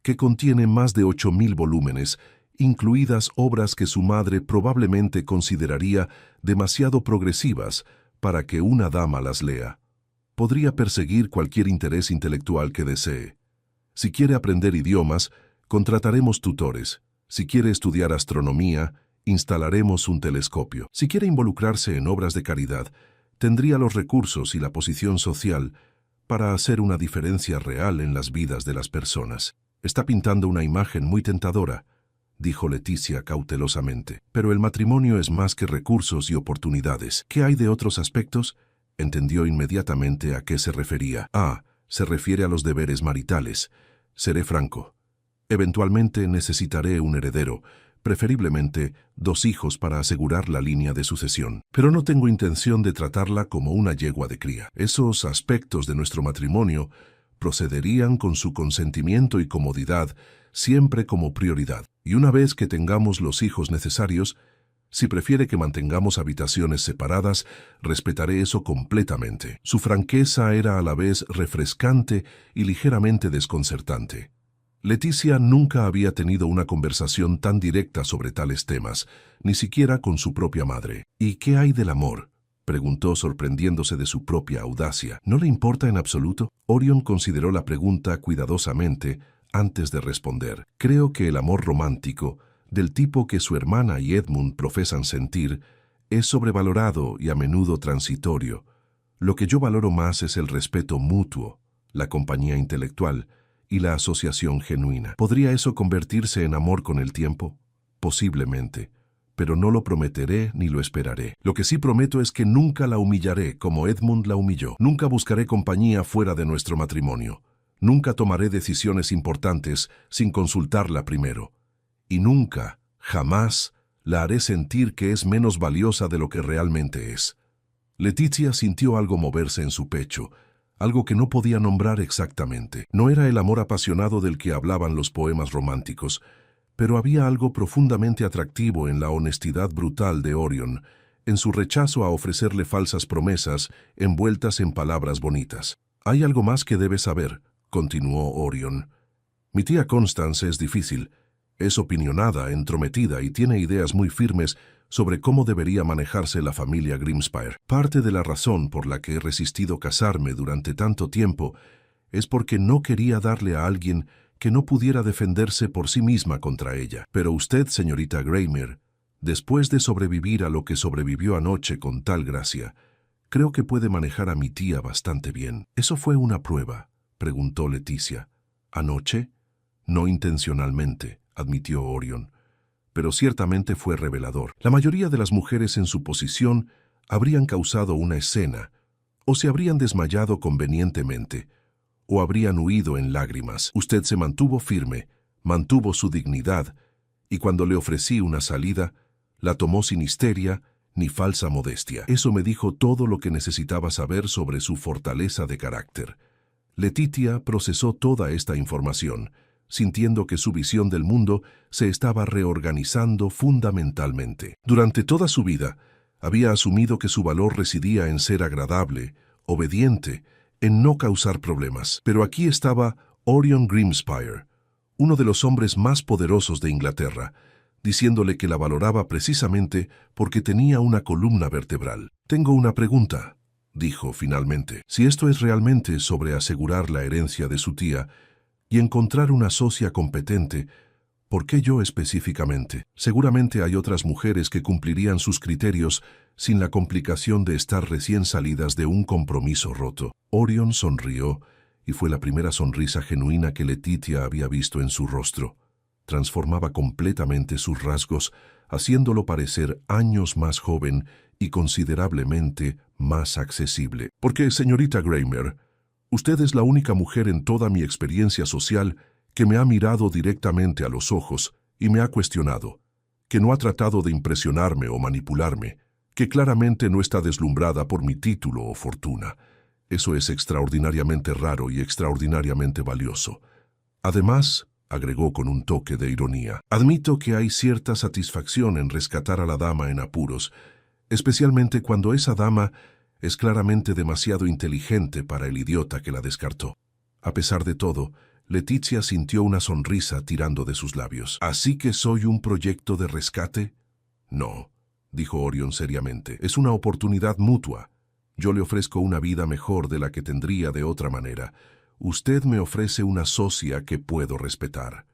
que contiene más de 8.000 volúmenes, incluidas obras que su madre probablemente consideraría demasiado progresivas para que una dama las lea. Podría perseguir cualquier interés intelectual que desee. Si quiere aprender idiomas, contrataremos tutores. Si quiere estudiar astronomía, instalaremos un telescopio. Si quiere involucrarse en obras de caridad, tendría los recursos y la posición social para hacer una diferencia real en las vidas de las personas. Está pintando una imagen muy tentadora, dijo Leticia cautelosamente. Pero el matrimonio es más que recursos y oportunidades. ¿Qué hay de otros aspectos? Entendió inmediatamente a qué se refería. Se refiere a los deberes maritales. Seré franco. Eventualmente necesitaré un heredero, preferiblemente 2 hijos para asegurar la línea de sucesión. Pero no tengo intención de tratarla como una yegua de cría. Esos aspectos de nuestro matrimonio procederían con su consentimiento y comodidad, siempre como prioridad. Y una vez que tengamos los hijos necesarios, si prefiere que mantengamos habitaciones separadas, respetaré eso completamente. Su franqueza era a la vez refrescante y ligeramente desconcertante. Leticia nunca había tenido una conversación tan directa sobre tales temas, ni siquiera con su propia madre. ¿Y qué hay del amor?, preguntó sorprendiéndose de su propia audacia. ¿No le importa en absoluto? Orion consideró la pregunta cuidadosamente antes de responder. Creo que el amor romántico, del tipo que su hermana y Edmund profesan sentir, es sobrevalorado y a menudo transitorio. Lo que yo valoro más es el respeto mutuo, la compañía intelectual y la asociación genuina. ¿Podría eso convertirse en amor con el tiempo? Posiblemente, pero no lo prometeré ni lo esperaré. Lo que sí prometo es que nunca la humillaré como Edmund la humilló. Nunca buscaré compañía fuera de nuestro matrimonio. Nunca tomaré decisiones importantes sin consultarla primero. Y nunca, jamás, la haré sentir que es menos valiosa de lo que realmente es. Leticia sintió algo moverse en su pecho, algo que no podía nombrar exactamente. No era el amor apasionado del que hablaban los poemas románticos, pero había algo profundamente atractivo en la honestidad brutal de Orion, en su rechazo a ofrecerle falsas promesas envueltas en palabras bonitas. «Hay algo más que debes saber», continuó Orion. Mi tía Constance es difícil. Es opinionada, entrometida y tiene ideas muy firmes sobre cómo debería manejarse la familia Grimspire. Parte de la razón por la que he resistido casarme durante tanto tiempo es porque no quería darle a alguien que no pudiera defenderse por sí misma contra ella. Pero usted, señorita Greymere, después de sobrevivir a lo que sobrevivió anoche con tal gracia, creo que puede manejar a mi tía bastante bien. ¿Eso fue una prueba?, preguntó Leticia. ¿Anoche? No intencionalmente, admitió Orion, pero ciertamente fue revelador. La mayoría de las mujeres en su posición habrían causado una escena, o se habrían desmayado convenientemente, o habrían huido en lágrimas. Usted se mantuvo firme, mantuvo su dignidad, y cuando le ofrecí una salida, la tomó sin histeria ni falsa modestia. Eso me dijo todo lo que necesitaba saber sobre su fortaleza de carácter. Letitia procesó toda esta información, sintiendo que su visión del mundo se estaba reorganizando fundamentalmente. Durante toda su vida, había asumido que su valor residía en ser agradable, obediente, en no causar problemas. Pero aquí estaba Orion Grimspire, uno de los hombres más poderosos de Inglaterra, diciéndole que la valoraba precisamente porque tenía una columna vertebral. «Tengo una pregunta», dijo finalmente. «Si esto es realmente sobre asegurar la herencia de su tía y encontrar una socia competente, ¿por qué yo específicamente? Seguramente hay otras mujeres que cumplirían sus criterios sin la complicación de estar recién salidas de un compromiso roto». Orion sonrió, y fue la primera sonrisa genuina que Letitia había visto en su rostro. Transformaba completamente sus rasgos, haciéndolo parecer años más joven y considerablemente más accesible. «Porque, señorita Greymere, usted es la única mujer en toda mi experiencia social que me ha mirado directamente a los ojos y me ha cuestionado, que no ha tratado de impresionarme o manipularme, que claramente no está deslumbrada por mi título o fortuna. Eso es extraordinariamente raro y extraordinariamente valioso. Además», agregó con un toque de ironía, «admito que hay cierta satisfacción en rescatar a la dama en apuros, especialmente cuando esa dama es claramente demasiado inteligente para el idiota que la descartó». A pesar de todo, Leticia sintió una sonrisa tirando de sus labios. «¿Así que soy un proyecto de rescate?» «No», dijo Orion seriamente, «es una oportunidad mutua. Yo le ofrezco una vida mejor de la que tendría de otra manera. Usted me ofrece una socia que puedo respetar.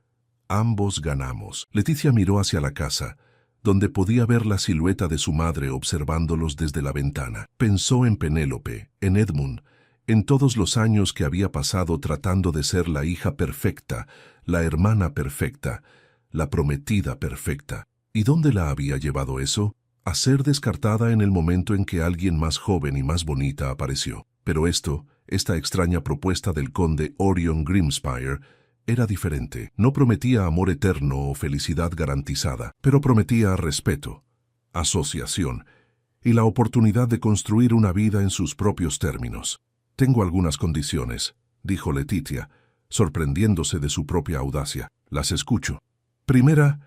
Ambos ganamos». Leticia miró hacia la casa, donde podía ver la silueta de su madre observándolos desde la ventana. Pensó en Penélope, en Edmund, en todos los años que había pasado tratando de ser la hija perfecta, la hermana perfecta, la prometida perfecta. ¿Y dónde la había llevado eso? A ser descartada en el momento en que alguien más joven y más bonita apareció. Pero esta extraña propuesta del conde Orion Grimspire, era diferente. No prometía amor eterno o felicidad garantizada, pero prometía respeto, asociación y la oportunidad de construir una vida en sus propios términos. «Tengo algunas condiciones», dijo Letitia, sorprendiéndose de su propia audacia. «Las escucho. Primera,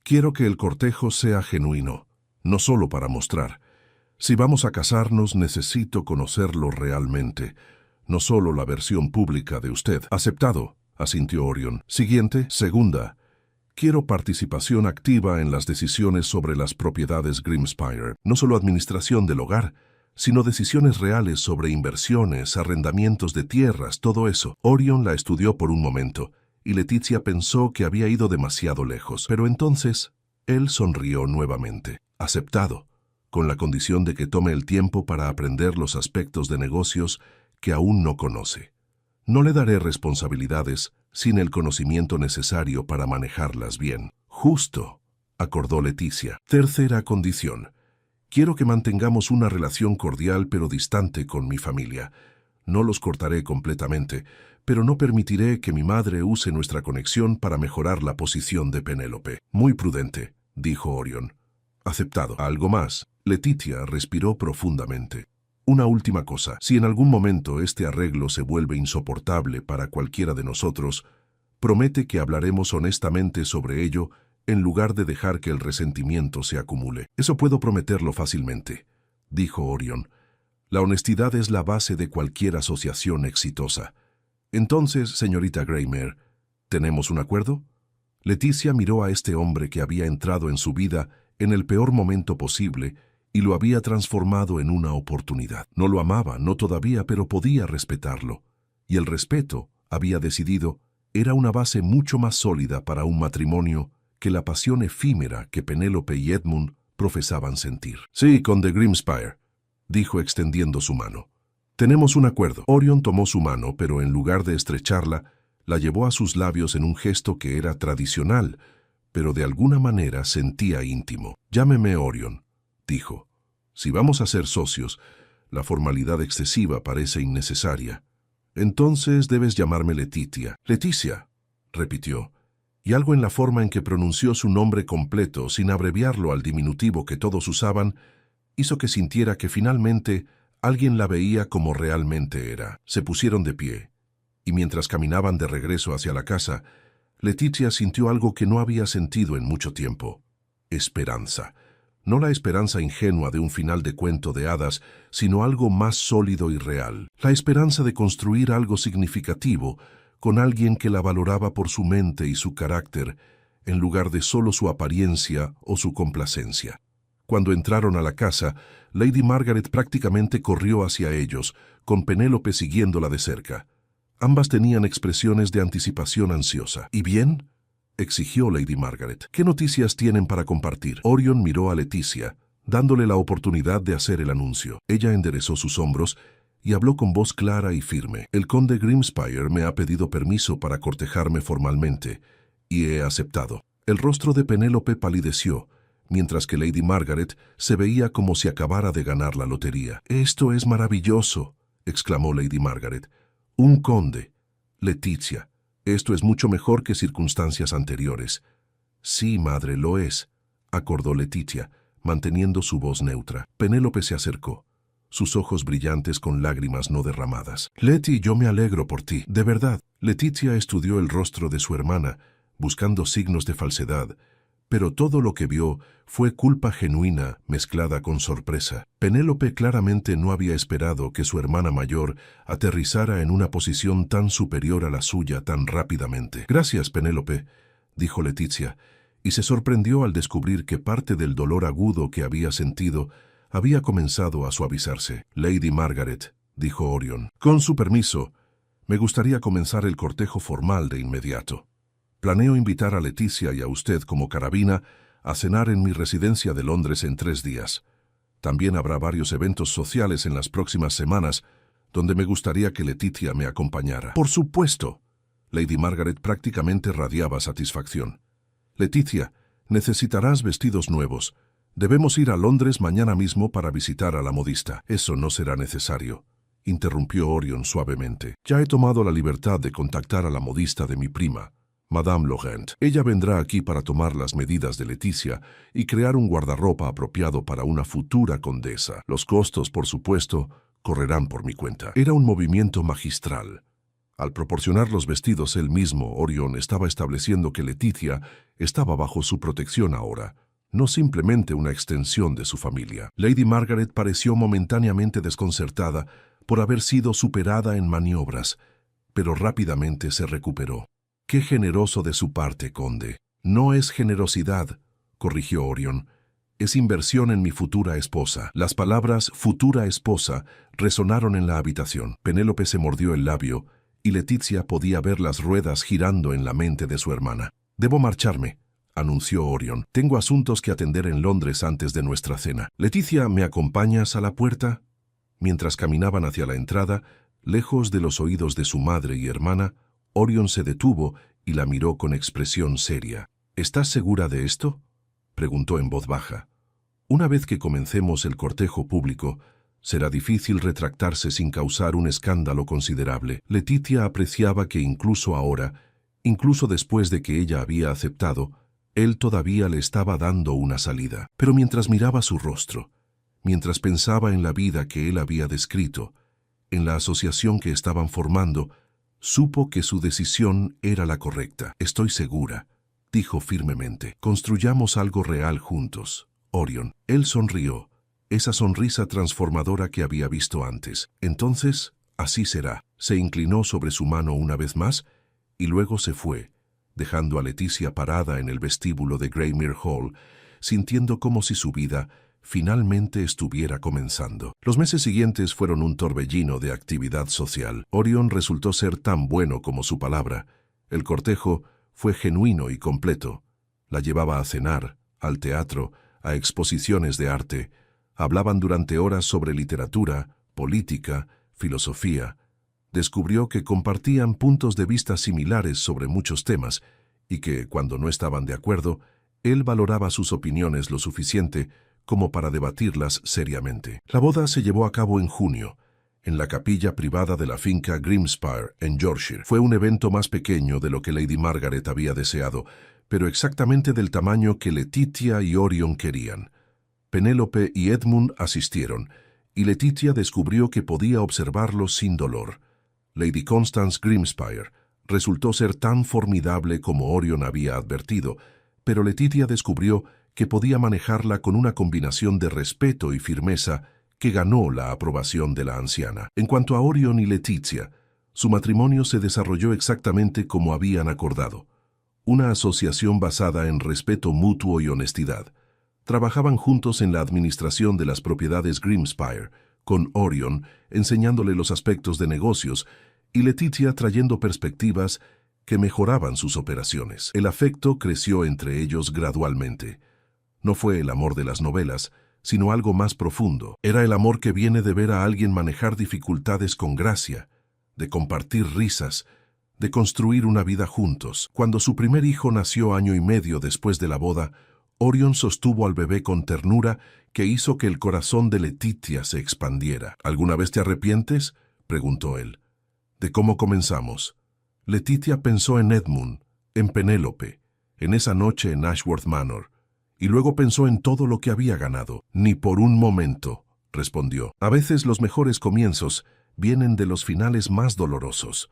quiero que el cortejo sea genuino, no solo para mostrar. Si vamos a casarnos, necesito conocerlo realmente, no solo la versión pública de usted». «Aceptado», asintió Orion. «Siguiente». «Segunda, quiero participación activa en las decisiones sobre las propiedades Grimspire, no solo administración del hogar, sino decisiones reales sobre inversiones, arrendamientos de tierras, todo eso». Orion la estudió por un momento, y Leticia pensó que había ido demasiado lejos. Pero entonces, él sonrió nuevamente. «Aceptado, con la condición de que tome el tiempo para aprender los aspectos de negocios que aún no conoce. No le daré responsabilidades sin el conocimiento necesario para manejarlas bien». «Justo», acordó Leticia. «Tercera condición. Quiero que mantengamos una relación cordial pero distante con mi familia. No los cortaré completamente, pero no permitiré que mi madre use nuestra conexión para mejorar la posición de Penélope». «Muy prudente», dijo Orion. «Aceptado». «¿Algo más?» Letitia respiró profundamente. «Una última cosa. Si en algún momento este arreglo se vuelve insoportable para cualquiera de nosotros, promete que hablaremos honestamente sobre ello en lugar de dejar que el resentimiento se acumule». «Eso puedo prometerlo fácilmente», dijo Orion. «La honestidad es la base de cualquier asociación exitosa. Entonces, señorita Greymare, ¿tenemos un acuerdo? Leticia miró a este hombre que había entrado en su vida en el peor momento posible y lo había transformado en una oportunidad. No lo amaba, no todavía, pero podía respetarlo. Y el respeto, había decidido, era una base mucho más sólida para un matrimonio que la pasión efímera que Penélope y Edmund profesaban sentir. Sí, conde Grimspire, dijo extendiendo su mano. Tenemos un acuerdo. Orion tomó su mano, pero en lugar de estrecharla, la llevó a sus labios en un gesto que era tradicional, pero de alguna manera sentía íntimo. Llámeme Orion, dijo. Si vamos a ser socios, la formalidad excesiva parece innecesaria. Entonces debes llamarme Letitia. Leticia, repitió, y algo en la forma en que pronunció su nombre completo, sin abreviarlo al diminutivo que todos usaban, hizo que sintiera que finalmente alguien la veía como realmente era. Se pusieron de pie, y mientras caminaban de regreso hacia la casa, Leticia sintió algo que no había sentido en mucho tiempo. Esperanza. No la esperanza ingenua de un final de cuento de hadas, sino algo más sólido y real. La esperanza de construir algo significativo con alguien que la valoraba por su mente y su carácter, en lugar de solo su apariencia o su complacencia. Cuando entraron a la casa, Lady Margaret prácticamente corrió hacia ellos, con Penélope siguiéndola de cerca. Ambas tenían expresiones de anticipación ansiosa. ¿Y bien?, exigió Lady Margaret. ¿Qué noticias tienen para compartir? Orion miró a Leticia, dándole la oportunidad de hacer el anuncio. Ella enderezó sus hombros y habló con voz clara y firme. El conde Grimspire me ha pedido permiso para cortejarme formalmente, y he aceptado. El rostro de Penélope palideció, mientras que Lady Margaret se veía como si acabara de ganar la lotería. «Esto es maravilloso», exclamó Lady Margaret. «Un conde. Leticia. Esto es mucho mejor que circunstancias anteriores». «Sí, madre, lo es», acordó Leticia, manteniendo su voz neutra. Penélope se acercó, sus ojos brillantes con lágrimas no derramadas. «Leti, yo me alegro por ti, de verdad». Leticia estudió el rostro de su hermana, buscando signos de falsedad, pero todo lo que vio fue culpa genuina mezclada con sorpresa. Penélope claramente no había esperado que su hermana mayor aterrizara en una posición tan superior a la suya tan rápidamente. «Gracias, Penélope», dijo Leticia, y se sorprendió al descubrir que parte del dolor agudo que había sentido había comenzado a suavizarse. «Lady Margaret», dijo Orion, «con su permiso, me gustaría comenzar el cortejo formal de inmediato. Planeo invitar a Leticia y a usted como carabina a cenar en mi residencia de Londres en 3 días. También habrá varios eventos sociales en las próximas semanas donde me gustaría que Leticia me acompañara». «Por supuesto». Lady Margaret prácticamente radiaba satisfacción. «Leticia, necesitarás vestidos nuevos. Debemos ir a Londres mañana mismo para visitar a la modista». «Eso no será necesario», interrumpió Orion suavemente. «Ya he tomado la libertad de contactar a la modista de mi prima, Madame Laurent. Ella vendrá aquí para tomar las medidas de Leticia y crear un guardarropa apropiado para una futura condesa. Los costos, por supuesto, correrán por mi cuenta». Era un movimiento magistral. Al proporcionar los vestidos él mismo, Orion estaba estableciendo que Leticia estaba bajo su protección ahora, no simplemente una extensión de su familia. Lady Margaret pareció momentáneamente desconcertada por haber sido superada en maniobras, pero rápidamente se recuperó. «Qué generoso de su parte, conde». «No es generosidad», corrigió Orion. «Es inversión en mi futura esposa». Las palabras «futura esposa» resonaron en la habitación. Penélope se mordió el labio y Leticia podía ver las ruedas girando en la mente de su hermana. «Debo marcharme», anunció Orion. «Tengo asuntos que atender en Londres antes de nuestra cena. Leticia, ¿me acompañas a la puerta?» Mientras caminaban hacia la entrada, lejos de los oídos de su madre y hermana, Orion se detuvo y la miró con expresión seria. «¿Estás segura de esto?», preguntó en voz baja. «Una vez que comencemos el cortejo público, será difícil retractarse sin causar un escándalo considerable». Leticia apreciaba que incluso ahora, incluso después de que ella había aceptado, él todavía le estaba dando una salida. Pero mientras miraba su rostro, mientras pensaba en la vida que él había descrito, en la asociación que estaban formando, supo que su decisión era la correcta. «Estoy segura», dijo firmemente. «Construyamos algo real juntos, Orion». Él sonrió, esa sonrisa transformadora que había visto antes. «Entonces, Así será. Se inclinó sobre su mano una vez más y luego se fue, dejando a Leticia parada en el vestíbulo de Greymere Hall, sintiendo como si su vida finalmente estuviera comenzando. Los meses siguientes fueron un torbellino de actividad social. Orion resultó ser tan bueno como su palabra. El cortejo fue genuino y completo. La llevaba a cenar, al teatro, a exposiciones de arte. Hablaban durante horas sobre literatura, política, filosofía. Descubrió que compartían puntos de vista similares sobre muchos temas y que, cuando no estaban de acuerdo, él valoraba sus opiniones lo suficiente como para debatirlas seriamente. La boda se llevó a cabo en junio, en la capilla privada de la finca Grimspire, en Yorkshire. Fue un evento más pequeño de lo que Lady Margaret había deseado, pero exactamente del tamaño que Letitia y Orion querían. Penélope y Edmund asistieron, y Letitia descubrió que podía observarlos sin dolor. Lady Constance Grimspire resultó ser tan formidable como Orion había advertido, pero Letitia descubrió que podía manejarla con una combinación de respeto y firmeza que ganó la aprobación de la anciana. En cuanto a Orion y Letitia, su matrimonio se desarrolló exactamente como habían acordado. Una asociación basada en respeto mutuo y honestidad. Trabajaban juntos en la administración de las propiedades Grimspire, con Orion enseñándole los aspectos de negocios y Letitia trayendo perspectivas que mejoraban sus operaciones. El afecto creció entre ellos gradualmente. No fue el amor de las novelas, sino algo más profundo. Era el amor que viene de ver a alguien manejar dificultades con gracia, de compartir risas, de construir una vida juntos. Cuando su primer hijo nació año y medio después de la boda, Orion sostuvo al bebé con ternura que hizo que el corazón de Letitia se expandiera. ¿Alguna vez te arrepientes?, preguntó él. ¿De cómo comenzamos? Letitia pensó en Edmund, en Penélope, en esa noche en Ashworth Manor, y luego pensó en todo lo que había ganado. Ni por un momento, respondió. A veces los mejores comienzos vienen de los finales más dolorosos.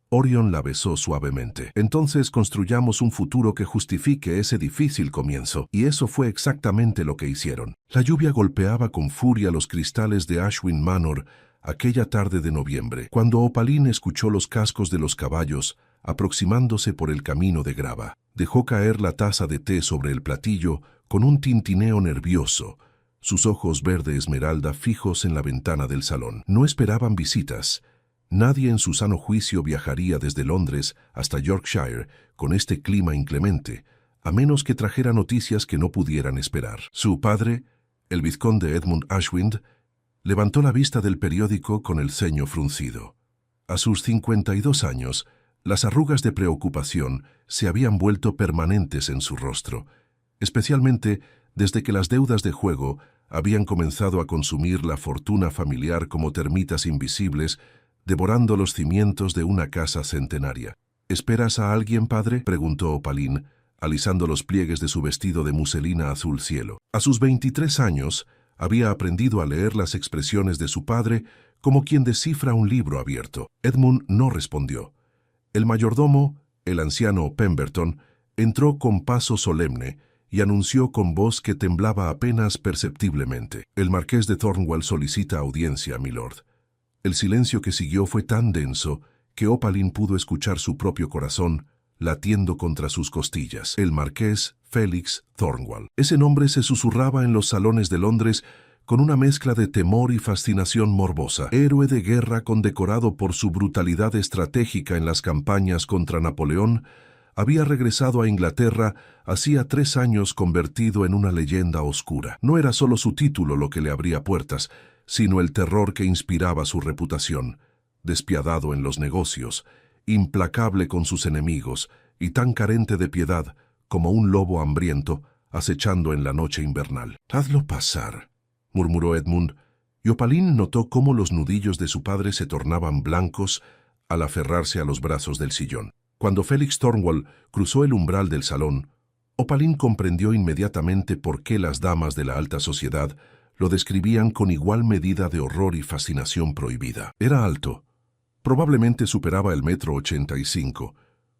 Orion la besó suavemente. Entonces construyamos un futuro que justifique ese difícil comienzo, y eso fue exactamente lo que hicieron. La lluvia golpeaba con furia los cristales de Ashwin Manor aquella tarde de noviembre, cuando Opaline escuchó los cascos de los caballos aproximándose por el camino de grava. Dejó caer la taza de té sobre el platillo con un tintineo nervioso, sus ojos verde esmeralda fijos en la ventana del salón. No esperaban visitas. Nadie en su sano juicio viajaría desde Londres hasta Yorkshire con este clima inclemente, a menos que trajera noticias que no pudieran esperar. Su padre, el vizconde Edmund Ashwind, levantó la vista del periódico con el ceño fruncido. A sus 52 años, las arrugas de preocupación se habían vuelto permanentes en su rostro, especialmente desde que las deudas de juego habían comenzado a consumir la fortuna familiar como termitas invisibles, devorando los cimientos de una casa centenaria. ¿Esperas a alguien, padre?, preguntó Opaline, alisando los pliegues de su vestido de muselina azul cielo. A sus 23 años, había aprendido a leer las expresiones de su padre como quien descifra un libro abierto. Edmund no respondió. El mayordomo, el anciano Pemberton, entró con paso solemne y anunció con voz que temblaba apenas perceptiblemente. El marqués de Thornwell solicita audiencia, milord. El silencio que siguió fue tan denso que Opaline pudo escuchar su propio corazón latiendo contra sus costillas. El marqués Felix Thornwell. Ese nombre se susurraba en los salones de Londres con una mezcla de temor y fascinación morbosa. Héroe de guerra condecorado por su brutalidad estratégica en las campañas contra Napoleón, había regresado a Inglaterra hacía 3 años convertido en una leyenda oscura. No era solo su título lo que le abría puertas, sino el terror que inspiraba su reputación. Despiadado en los negocios, implacable con sus enemigos y tan carente de piedad como un lobo hambriento acechando en la noche invernal. «Hazlo pasar», murmuró Edmund, y Opaline notó cómo los nudillos de su padre se tornaban blancos al aferrarse a los brazos del sillón. Cuando Felix Thornwell cruzó el umbral del salón, Opaline comprendió inmediatamente por qué las damas de la alta sociedad lo describían con igual medida de horror y fascinación prohibida. Era alto. Probablemente superaba el 1,85 m,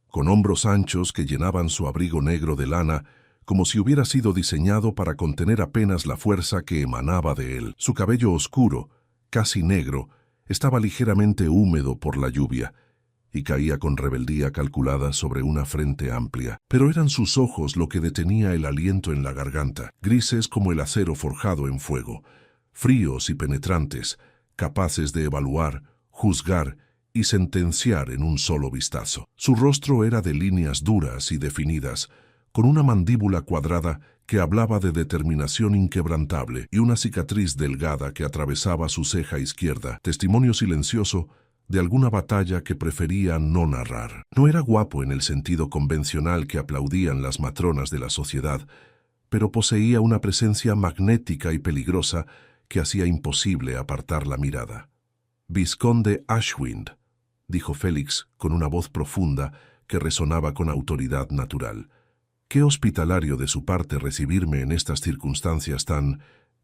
con hombros anchos que llenaban su abrigo negro de lana como si hubiera sido diseñado para contener apenas la fuerza que emanaba de él. Su cabello oscuro, casi negro, Estaba ligeramente húmedo por la lluvia y caía con rebeldía calculada sobre una frente amplia. Pero eran sus ojos lo que detenía el aliento en la garganta, grises como el acero forjado en fuego, fríos y penetrantes, capaces de evaluar, juzgar y sentenciar en un solo vistazo. Su rostro era de líneas duras y definidas, con una mandíbula cuadrada que hablaba de determinación inquebrantable y una cicatriz delgada que atravesaba su ceja izquierda, testimonio silencioso de alguna batalla que prefería no narrar. No era guapo en el sentido convencional que aplaudían las matronas de la sociedad, pero poseía una presencia magnética y peligrosa que hacía imposible apartar la mirada. «Vizconde Ashwind», dijo Félix con una voz profunda que resonaba con autoridad natural. «Qué hospitalario de su parte recibirme en estas circunstancias tan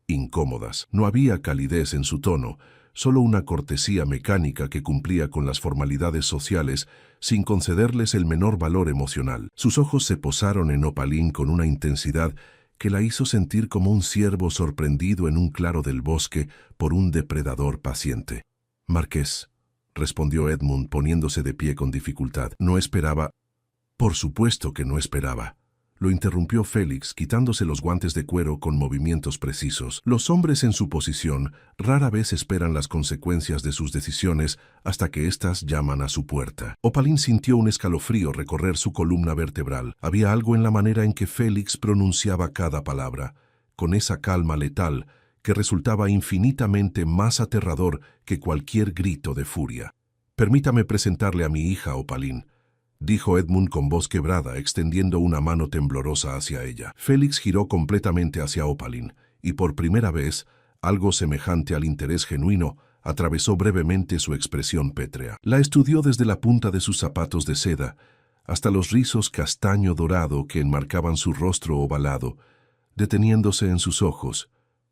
incómodas». No había calidez en su tono, solo una cortesía mecánica que cumplía con las formalidades sociales sin concederles el menor valor emocional. Sus ojos se posaron en Opaline con una intensidad que la hizo sentir como un ciervo sorprendido en un claro del bosque por un depredador paciente. «Marqués», respondió Edmund poniéndose de pie con dificultad. «No esperaba». «Por supuesto que no esperaba», lo interrumpió Félix, quitándose los guantes de cuero con movimientos precisos. «Los hombres en su posición rara vez esperan las consecuencias de sus decisiones hasta que éstas llaman a su puerta». Opaline sintió un escalofrío recorrer su columna vertebral. Había algo en la manera en que Félix pronunciaba cada palabra, con esa calma letal que resultaba infinitamente más aterrador que cualquier grito de furia. «Permítame presentarle a mi hija, Opaline», dijo Edmund con voz quebrada, extendiendo una mano temblorosa hacia ella. Félix giró completamente hacia Opaline, y por primera vez, algo semejante al interés genuino atravesó brevemente su expresión pétrea. La estudió desde la punta de sus zapatos de seda hasta los rizos castaño dorado que enmarcaban su rostro ovalado, deteniéndose en sus ojos,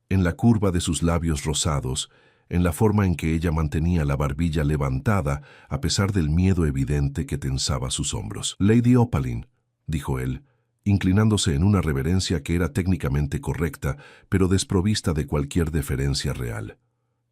en la curva de sus labios rosados, en la forma en que ella mantenía la barbilla levantada a pesar del miedo evidente que tensaba sus hombros. «Lady Opaline», dijo él, inclinándose en una reverencia que era técnicamente correcta, pero desprovista de cualquier deferencia real.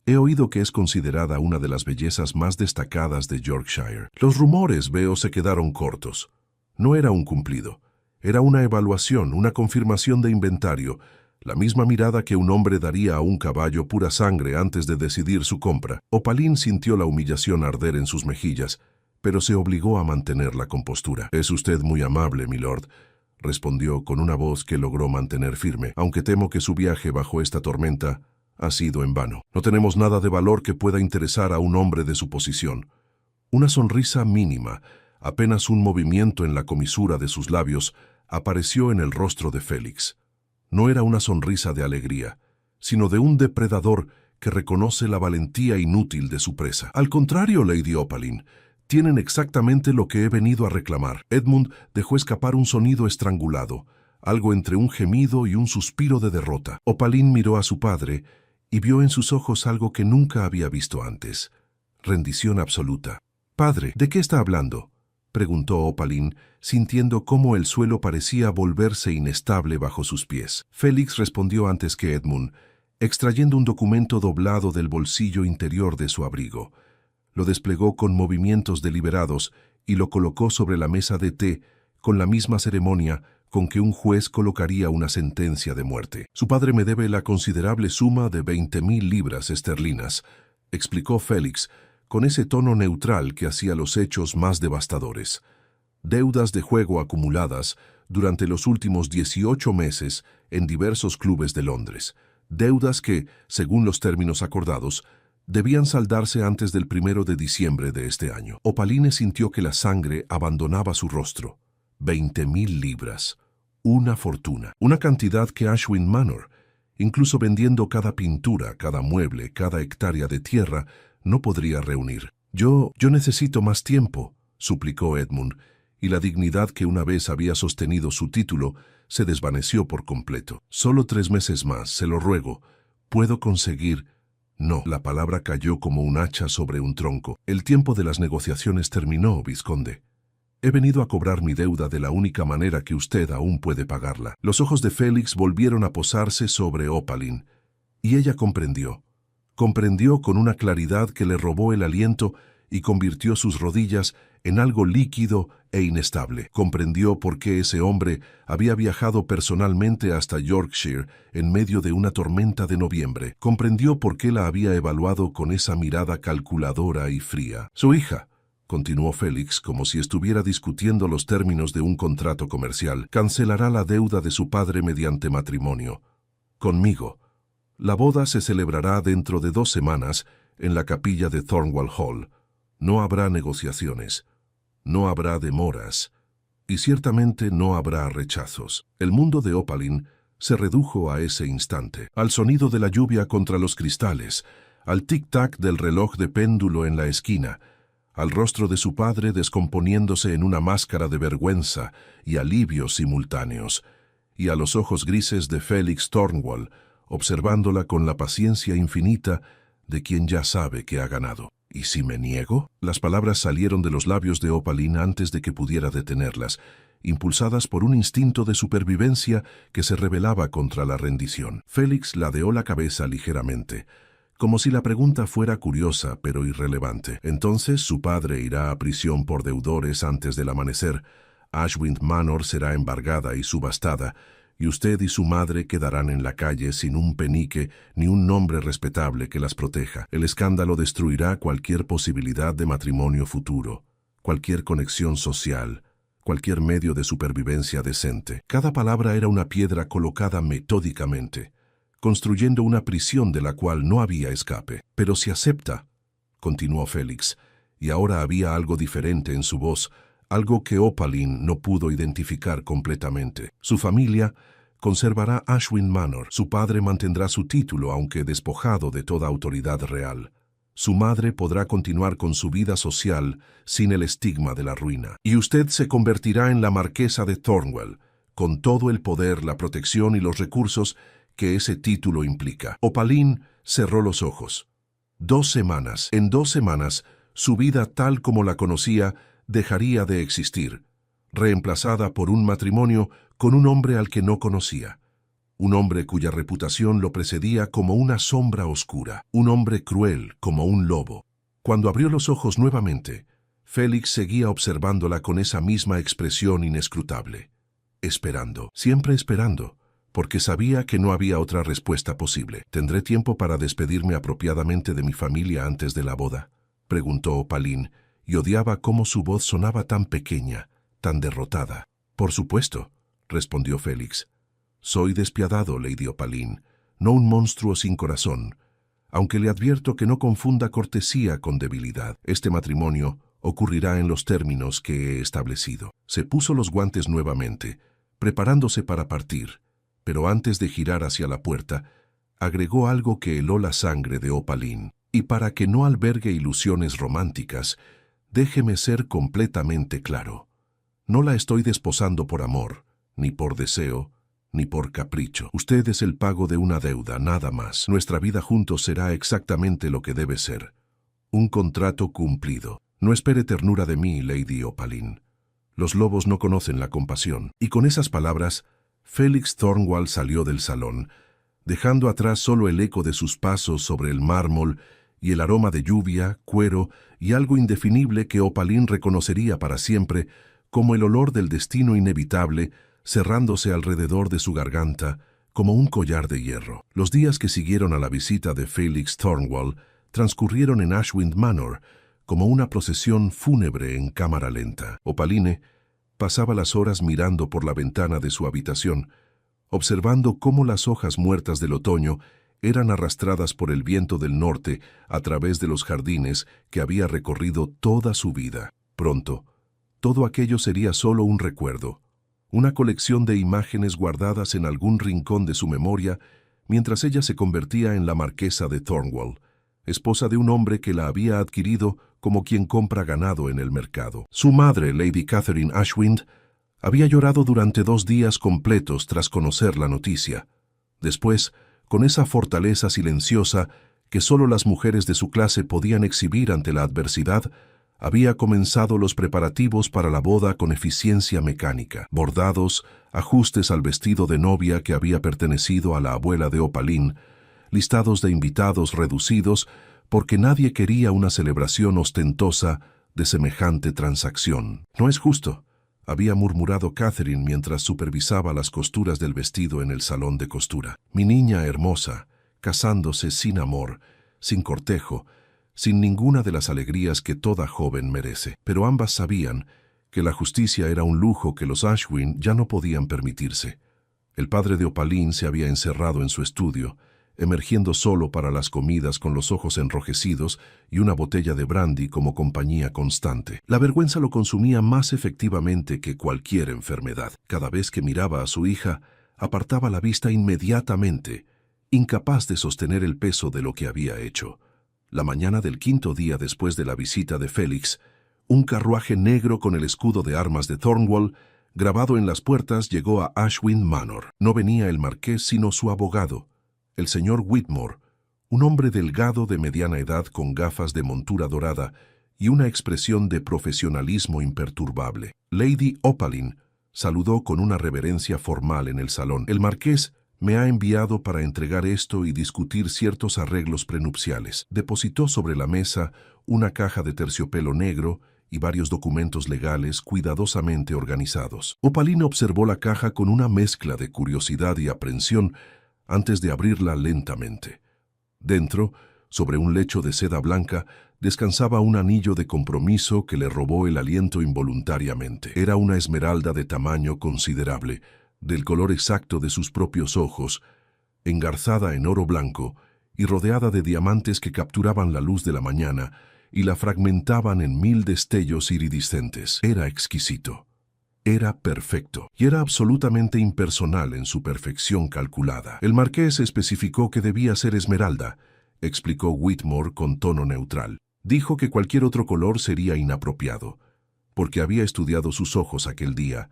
«He oído que es considerada una de las bellezas más destacadas de Yorkshire. Los rumores, veo, se quedaron cortos. No era un cumplido. Era una evaluación, una confirmación de inventario, la misma mirada que un hombre daría a un caballo pura sangre antes de decidir su compra». Opaline sintió la humillación arder en sus mejillas, pero se obligó a mantener la compostura. «Es usted muy amable, milord», respondió con una voz que logró mantener firme, «aunque temo que su viaje bajo esta tormenta ha sido en vano. No tenemos nada de valor que pueda interesar a un hombre de su posición». Una sonrisa mínima, apenas un movimiento en la comisura de sus labios, apareció en el rostro de Félix. No era una sonrisa de alegría, sino de un depredador que reconoce la valentía inútil de su presa. «Al contrario, Lady Opaline, tienen exactamente lo que he venido a reclamar». Edmund dejó escapar un sonido estrangulado, algo entre un gemido y un suspiro de derrota. Opaline miró a su padre y vio en sus ojos algo que nunca había visto antes: rendición absoluta. «Padre, ¿de qué está hablando?», preguntó Opaline, sintiendo cómo el suelo parecía volverse inestable bajo sus pies. Félix respondió antes que Edmund, extrayendo un documento doblado del bolsillo interior de su abrigo. Lo desplegó con movimientos deliberados y lo colocó sobre la mesa de té con la misma ceremonia con que un juez colocaría una sentencia de muerte. «Su padre me debe la considerable suma de 20.000 libras esterlinas», explicó Félix, con ese tono neutral que hacía los hechos más devastadores. «Deudas de juego acumuladas durante los últimos 18 meses en diversos clubes de Londres. Deudas que, según los términos acordados, debían saldarse antes del 1 de diciembre de este año». Opaline sintió que la sangre abandonaba su rostro. 20.000 libras. Una fortuna. Una cantidad que Ashwind Manor, incluso vendiendo cada pintura, cada mueble, cada hectárea de tierra, no podría reunir. Yo necesito más tiempo», suplicó Edmund, y la dignidad que una vez había sostenido su título se desvaneció por completo. «Solo 3 meses más, se lo ruego. Puedo conseguir...». «No», la palabra cayó como un hacha sobre un tronco. «El tiempo de las negociaciones terminó, vizconde. He venido a cobrar mi deuda de la única manera que usted aún puede pagarla». Los ojos de Félix volvieron a posarse sobre Opaline, y ella comprendió. Comprendió con una claridad que le robó el aliento y convirtió sus rodillas en algo líquido e inestable. Comprendió por qué ese hombre había viajado personalmente hasta Yorkshire en medio de una tormenta de noviembre. Comprendió por qué la había evaluado con esa mirada calculadora y fría. Su hija, continuó Félix como si estuviera discutiendo los términos de un contrato comercial, cancelará la deuda de su padre mediante matrimonio. Conmigo. La boda se celebrará dentro de 2 semanas en la capilla de Thornwall Hall. No habrá negociaciones, no habrá demoras, y ciertamente no habrá rechazos. El mundo de Opaline se redujo a ese instante, al sonido de la lluvia contra los cristales, al tic-tac del reloj de péndulo en la esquina, al rostro de su padre descomponiéndose en una máscara de vergüenza y alivio simultáneos, y a los ojos grises de Félix Thornwall, observándola con la paciencia infinita de quien ya sabe que ha ganado. ¿Y si me niego? Las palabras salieron de los labios de Opaline antes de que pudiera detenerlas, impulsadas por un instinto de supervivencia que se rebelaba contra la rendición. Félix ladeó la cabeza ligeramente, como si la pregunta fuera curiosa pero irrelevante. Entonces su padre irá a prisión por deudores antes del amanecer, Ashwind Manor será embargada y subastada, y usted y su madre quedarán en la calle sin un penique ni un nombre respetable que las proteja. El escándalo destruirá cualquier posibilidad de matrimonio futuro, cualquier conexión social, cualquier medio de supervivencia decente. Cada palabra era una piedra colocada metódicamente, construyendo una prisión de la cual no había escape. Pero si acepta, continuó Félix, y ahora había algo diferente en su voz, algo que Opaline no pudo identificar completamente. Su familia conservará Ashwind Manor. Su padre mantendrá su título, aunque despojado de toda autoridad real. Su madre podrá continuar con su vida social sin el estigma de la ruina. Y usted se convertirá en la marquesa de Thornwall, con todo el poder, la protección y los recursos que ese título implica. Opaline cerró los ojos. 2 semanas. En 2 semanas, su vida tal como la conocía dejaría de existir, reemplazada por un matrimonio con un hombre al que no conocía, un hombre cuya reputación lo precedía como una sombra oscura, un hombre cruel como un lobo. Cuando abrió los ojos nuevamente, Félix seguía observándola con esa misma expresión inescrutable, esperando, siempre esperando, porque sabía que no había otra respuesta posible. ¿Tendré tiempo para despedirme apropiadamente de mi familia antes de la boda?, preguntó Opaline, y odiaba cómo su voz sonaba tan pequeña, tan derrotada. Por supuesto, respondió Félix. Soy despiadado, Lady Opaline, no un monstruo sin corazón, aunque le advierto que no confunda cortesía con debilidad. Este matrimonio ocurrirá en los términos que he establecido. Se puso los guantes nuevamente, preparándose para partir, pero antes de girar hacia la puerta, agregó algo que heló la sangre de Opaline. Y para que no albergue ilusiones románticas, déjeme ser completamente claro. No la estoy desposando por amor, ni por deseo, ni por capricho. Usted es el pago de una deuda, nada más. Nuestra vida juntos será exactamente lo que debe ser. Un contrato cumplido. No espere ternura de mí, Lady Opaline. Los lobos no conocen la compasión. Y con esas palabras, Félix Thornwall salió del salón, dejando atrás solo el eco de sus pasos sobre el mármol y el aroma de lluvia, cuero y algo indefinible que Opaline reconocería para siempre como el olor del destino inevitable cerrándose alrededor de su garganta como un collar de hierro. Los días que siguieron a la visita de Félix Thornwall transcurrieron en Ashwind Manor como una procesión fúnebre en cámara lenta. Opaline pasaba las horas mirando por la ventana de su habitación, observando cómo las hojas muertas del otoño eran arrastradas por el viento del norte a través de los jardines que había recorrido toda su vida. Pronto, todo aquello sería solo un recuerdo, una colección de imágenes guardadas en algún rincón de su memoria mientras ella se convertía en la marquesa de Thornwall, esposa de un hombre que la había adquirido como quien compra ganado en el mercado. Su madre, Lady Catherine Ashwind, había llorado durante 2 días completos tras conocer la noticia. Después, con esa fortaleza silenciosa que solo las mujeres de su clase podían exhibir ante la adversidad, había comenzado los preparativos para la boda con eficiencia mecánica. Bordados, ajustes al vestido de novia que había pertenecido a la abuela de Opaline, listados de invitados reducidos, porque nadie quería una celebración ostentosa de semejante transacción. «No es justo», había murmurado Catherine mientras supervisaba las costuras del vestido en el salón de costura. «Mi niña hermosa, casándose sin amor, sin cortejo, sin ninguna de las alegrías que toda joven merece». Pero ambas sabían que la justicia era un lujo que los Ashwin ya no podían permitirse. El padre de Opaline se había encerrado en su estudio, emergiendo solo para las comidas con los ojos enrojecidos y una botella de brandy como compañía constante. La vergüenza lo consumía más efectivamente que cualquier enfermedad. Cada vez que miraba a su hija, apartaba la vista inmediatamente, incapaz de sostener el peso de lo que había hecho. La mañana del quinto día después de la visita de Félix, un carruaje negro con el escudo de armas de Thornwall grabado en las puertas llegó a Ashwin Manor. No venía el marqués sino su abogado, el señor Whitmore, un hombre delgado de mediana edad con gafas de montura dorada y una expresión de profesionalismo imperturbable. Lady Opaline saludó con una reverencia formal en el salón. «El marqués me ha enviado para entregar esto y discutir ciertos arreglos prenupciales». Depositó sobre la mesa una caja de terciopelo negro y varios documentos legales cuidadosamente organizados. Opaline observó la caja con una mezcla de curiosidad y aprensión antes de abrirla lentamente. Dentro, sobre un lecho de seda blanca, descansaba un anillo de compromiso que le robó el aliento involuntariamente. Era una esmeralda de tamaño considerable, del color exacto de sus propios ojos, engarzada en oro blanco y rodeada de diamantes que capturaban la luz de la mañana y la fragmentaban en 1000 destellos iridiscentes. Era exquisito. Era perfecto, y era absolutamente impersonal en su perfección calculada. «El marqués especificó que debía ser esmeralda», explicó Whitmore con tono neutral. «Dijo que cualquier otro color sería inapropiado, porque había estudiado sus ojos aquel día,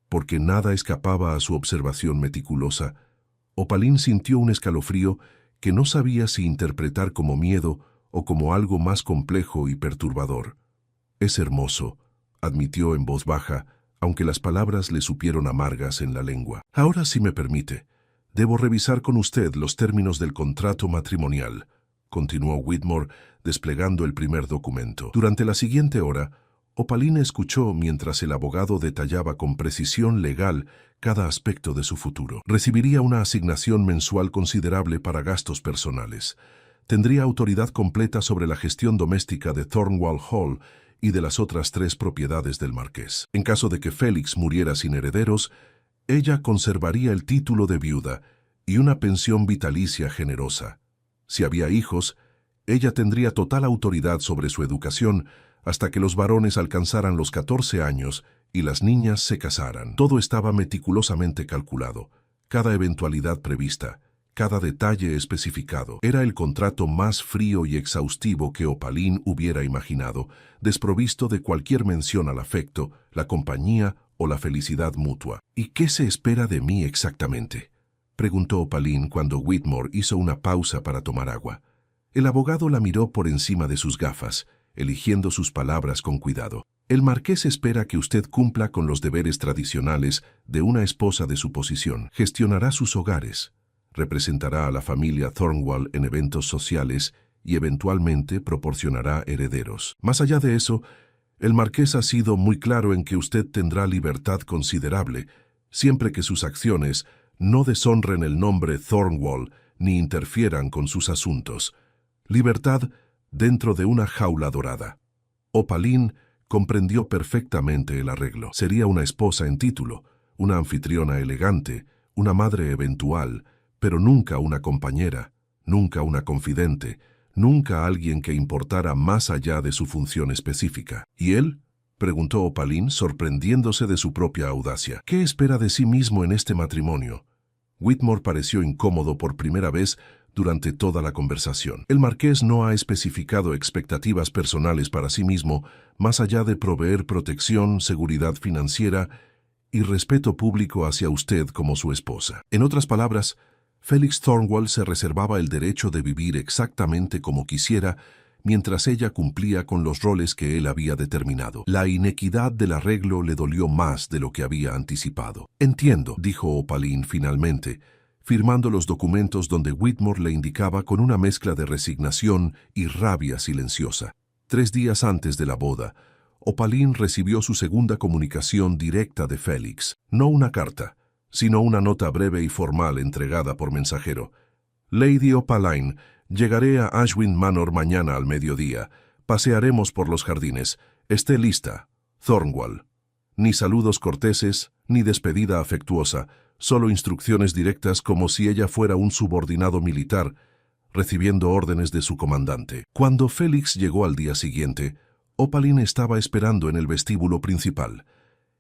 porque nada escapaba a su observación meticulosa». Opaline sintió un escalofrío que no sabía si interpretar como miedo o como algo más complejo y perturbador. «Es hermoso», admitió en voz baja, aunque las palabras le supieron amargas en la lengua. «Ahora, si me permite, debo revisar con usted los términos del contrato matrimonial», continuó Whitmore, desplegando el primer documento. Durante la siguiente hora, Opaline escuchó mientras el abogado detallaba con precisión legal cada aspecto de su futuro. Recibiría una asignación mensual considerable para gastos personales. Tendría autoridad completa sobre la gestión doméstica de Thornwall Hall y de las otras 3 propiedades del marqués. En caso de que Félix muriera sin herederos, ella conservaría el título de viuda y una pensión vitalicia generosa. Si había hijos, ella tendría total autoridad sobre su educación hasta que los varones alcanzaran los 14 años y las niñas se casaran. Todo estaba meticulosamente calculado, cada eventualidad prevista, cada detalle especificado. Era el contrato más frío y exhaustivo que Opaline hubiera imaginado, desprovisto de cualquier mención al afecto, la compañía o la felicidad mutua. «¿Y qué se espera de mí exactamente?», preguntó Opaline cuando Whitmore hizo una pausa para tomar agua. El abogado la miró por encima de sus gafas, eligiendo sus palabras con cuidado. «El marqués espera que usted cumpla con los deberes tradicionales de una esposa de su posición. Gestionará sus hogares, representará a la familia Thornwall en eventos sociales y eventualmente proporcionará herederos. Más allá de eso, el marqués ha sido muy claro en que usted tendrá libertad considerable, siempre que sus acciones no deshonren el nombre Thornwall ni interfieran con sus asuntos. Libertad dentro de una jaula dorada». Opaline comprendió perfectamente el arreglo. Sería una esposa en título, una anfitriona elegante, una madre eventual, pero nunca una compañera, nunca una confidente, nunca alguien que importara más allá de su función específica. «¿Y él?», preguntó Opaline, sorprendiéndose de su propia audacia. «¿Qué espera de sí mismo en este matrimonio?». Whitmore pareció incómodo por primera vez durante toda la conversación. «El marqués no ha especificado expectativas personales para sí mismo, más allá de proveer protección, seguridad financiera y respeto público hacia usted como su esposa. En otras palabras, Félix Thornwall se reservaba el derecho de vivir exactamente como quisiera mientras ella cumplía con los roles que él había determinado». La inequidad del arreglo le dolió más de lo que había anticipado. «Entiendo», dijo Opaline finalmente, firmando los documentos donde Whitmore le indicaba con una mezcla de resignación y rabia silenciosa. 3 días antes de la boda, Opaline recibió su segunda comunicación directa de Félix, no una carta, sino una nota breve y formal entregada por mensajero. Lady Opaline, llegaré a Ashwind Manor mañana al mediodía. Pasearemos por los jardines. Esté lista. Thornwall. Ni saludos corteses, ni despedida afectuosa, solo instrucciones directas como si ella fuera un subordinado militar, recibiendo órdenes de su comandante. Cuando Félix llegó al día siguiente, Opaline estaba esperando en el vestíbulo principal,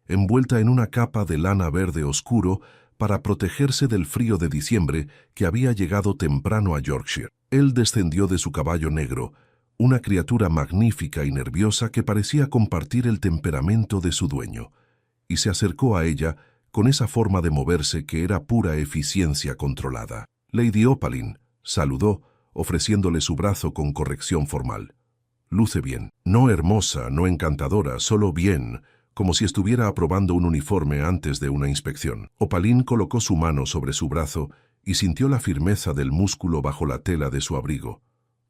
envuelta en una capa de lana verde oscuro para protegerse del frío de diciembre que había llegado temprano a Yorkshire. Él descendió de su caballo negro, una criatura magnífica y nerviosa que parecía compartir el temperamento de su dueño, y se acercó a ella con esa forma de moverse que era pura eficiencia controlada. Lady Opaline saludó, ofreciéndole su brazo con corrección formal. Luce bien. No hermosa, no encantadora, solo bien, como si estuviera aprobando un uniforme antes de una inspección. Opaline colocó su mano sobre su brazo y sintió la firmeza del músculo bajo la tela de su abrigo,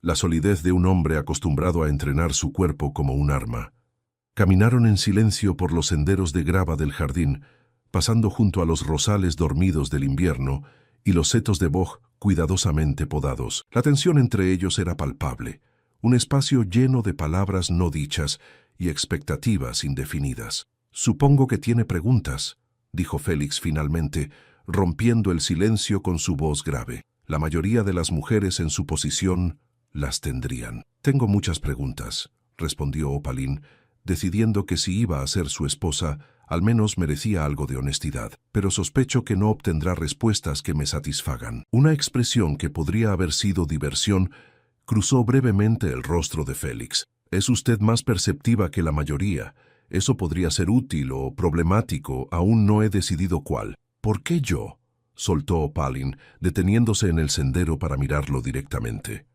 la solidez de un hombre acostumbrado a entrenar su cuerpo como un arma. Caminaron en silencio por los senderos de grava del jardín, pasando junto a los rosales dormidos del invierno y los setos de boj cuidadosamente podados. La tensión entre ellos era palpable, un espacio lleno de palabras no dichas y expectativas indefinidas. «Supongo que tiene preguntas», dijo Félix finalmente, rompiendo el silencio con su voz grave. La mayoría de las mujeres en su posición las tendrían. «Tengo muchas preguntas», respondió Opaline, decidiendo que si iba a ser su esposa, al menos merecía algo de honestidad, pero sospecho que no obtendrá respuestas que me satisfagan. Una expresión que podría haber sido diversión cruzó brevemente el rostro de Félix. «Es usted más perceptiva que la mayoría. Eso podría ser útil o problemático, aún no he decidido cuál». «¿Por qué yo?», soltó Opaline, deteniéndose en el sendero para mirarlo directamente.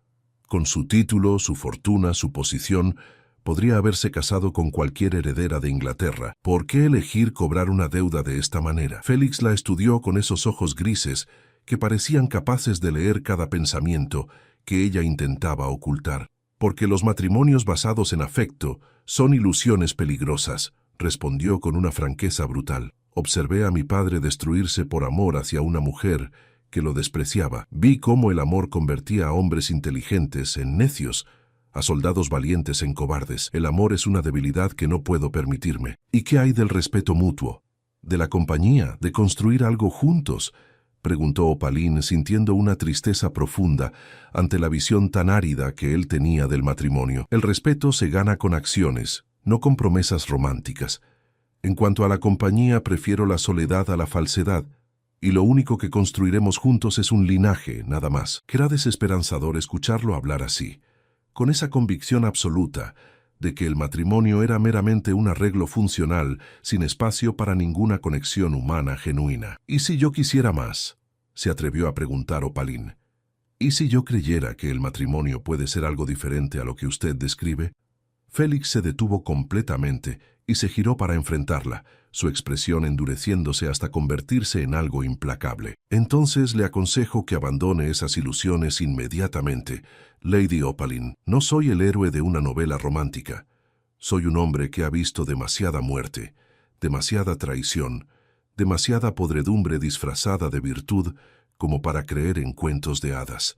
Con su título, su fortuna, su posición, podría haberse casado con cualquier heredera de Inglaterra. ¿Por qué elegir cobrar una deuda de esta manera? Félix la estudió con esos ojos grises que parecían capaces de leer cada pensamiento que ella intentaba ocultar. «Porque los matrimonios basados en afecto son ilusiones peligrosas», respondió con una franqueza brutal. «Observé a mi padre destruirse por amor hacia una mujer que lo despreciaba. Vi cómo el amor convertía a hombres inteligentes en necios, a soldados valientes en cobardes. El amor es una debilidad que no puedo permitirme». «¿Y qué hay del respeto mutuo? ¿De la compañía? ¿De construir algo juntos?», preguntó Opaline, sintiendo una tristeza profunda ante la visión tan árida que él tenía del matrimonio. «El respeto se gana con acciones, no con promesas románticas. En cuanto a la compañía, prefiero la soledad a la falsedad, y lo único que construiremos juntos es un linaje, nada más». Era desesperanzador escucharlo hablar así, con esa convicción absoluta de que el matrimonio era meramente un arreglo funcional, sin espacio para ninguna conexión humana genuina. «¿Y si yo quisiera más?», se atrevió a preguntar Opaline. «¿Y si yo creyera que el matrimonio puede ser algo diferente a lo que usted describe?». Félix se detuvo completamente y se giró para enfrentarla, su expresión endureciéndose hasta convertirse en algo implacable. «Entonces le aconsejo que abandone esas ilusiones inmediatamente, Lady Opaline. No soy el héroe de una novela romántica. Soy un hombre que ha visto demasiada muerte, demasiada traición, demasiada podredumbre disfrazada de virtud como para creer en cuentos de hadas.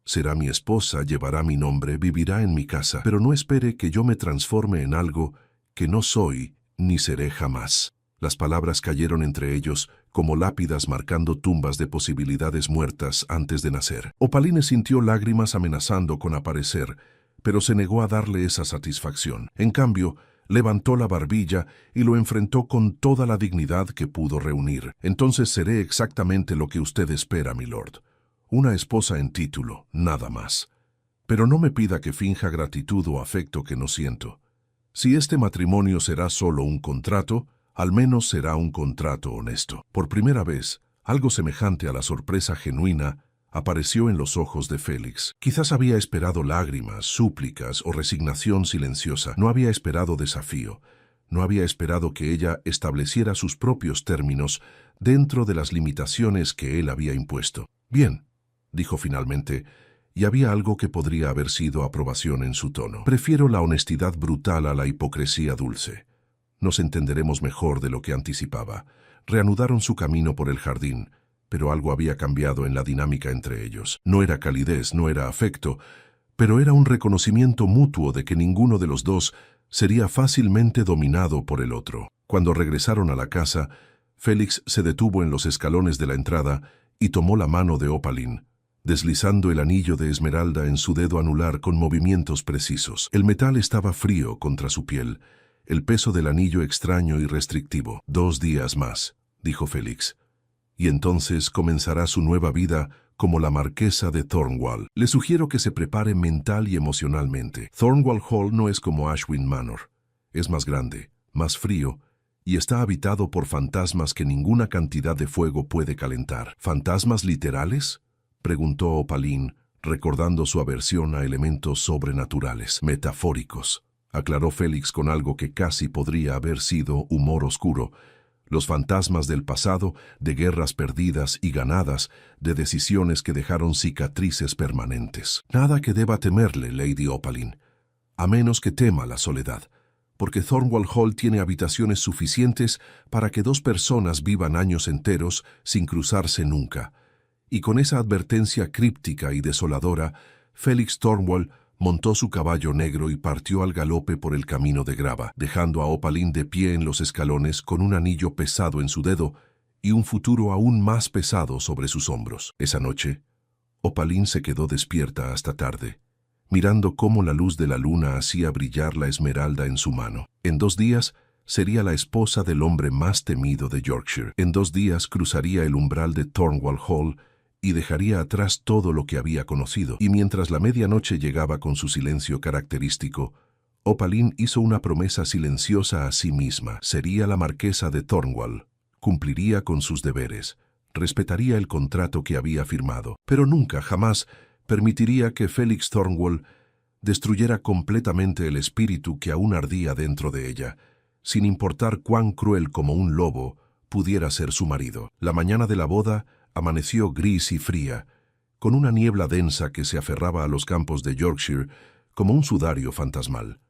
Será mi esposa, llevará mi nombre, vivirá en mi casa, pero no espere que yo me transforme en algo que no soy ni seré jamás». Las palabras cayeron entre ellos como lápidas marcando tumbas de posibilidades muertas antes de nacer. Opaline sintió lágrimas amenazando con aparecer, pero se negó a darle esa satisfacción. En cambio, levantó la barbilla y lo enfrentó con toda la dignidad que pudo reunir. «Entonces seré exactamente lo que usted espera, milord. Una esposa en título, nada más. Pero no me pida que finja gratitud o afecto que no siento. Si este matrimonio será solo un contrato, al menos será un contrato honesto». Por primera vez, algo semejante a la sorpresa genuina apareció en los ojos de Félix. Quizás había esperado lágrimas, súplicas o resignación silenciosa. No había esperado desafío, No había esperado que ella estableciera sus propios términos dentro de las limitaciones que él había impuesto. «Bien», dijo finalmente, y había algo que podría haber sido aprobación en su tono. «Prefiero la honestidad brutal a la hipocresía dulce. Nos entenderemos mejor de lo que anticipaba». Reanudaron su camino por el jardín, pero algo había cambiado en la dinámica entre ellos. No era calidez, no era afecto, pero era un reconocimiento mutuo de que ninguno de los dos sería fácilmente dominado por el otro. Cuando regresaron a la casa, Félix se detuvo en los escalones de la entrada y tomó la mano de Opaline, deslizando el anillo de esmeralda en su dedo anular con movimientos precisos. El metal estaba frío contra su piel, el peso del anillo extraño y restrictivo. «2 días más», dijo Félix, «y entonces comenzará su nueva vida como la marquesa de Thornwall. Le sugiero que se prepare mental y emocionalmente. Thornwall Hall no es como Ashwind Manor. Es más grande, más frío, y está habitado por fantasmas que ninguna cantidad de fuego puede calentar». «¿Fantasmas literales?», preguntó Opaline, recordando su aversión a elementos sobrenaturales. «Metafóricos», aclaró Félix con algo que casi podría haber sido humor oscuro. «Los fantasmas del pasado, de guerras perdidas y ganadas, de decisiones que dejaron cicatrices permanentes». «Nada que deba temerle, Lady Opaline, a menos que tema la soledad, porque Thornwall Hall tiene habitaciones suficientes para que 2 personas vivan años enteros sin cruzarse nunca». Y con esa advertencia críptica y desoladora, Félix Thornwall montó su caballo negro y partió al galope por el camino de grava, dejando a Opaline de pie en los escalones con un anillo pesado en su dedo y un futuro aún más pesado sobre sus hombros. Esa noche, Opaline se quedó despierta hasta tarde, mirando cómo la luz de la luna hacía brillar la esmeralda en su mano. En 2 días sería la esposa del hombre más temido de Yorkshire. En 2 días cruzaría el umbral de Thornwall Hall y dejaría atrás todo lo que había conocido. Y mientras la medianoche llegaba con su silencio característico, Opaline hizo una promesa silenciosa a sí misma. Sería la marquesa de Thornwall, cumpliría con sus deberes, respetaría el contrato que había firmado, pero nunca, jamás, permitiría que Félix Thornwall destruyera completamente el espíritu que aún ardía dentro de ella, sin importar cuán cruel como un lobo pudiera ser su marido. La mañana de la boda amaneció gris y fría, con una niebla densa que se aferraba a los campos de Yorkshire como un sudario fantasmal.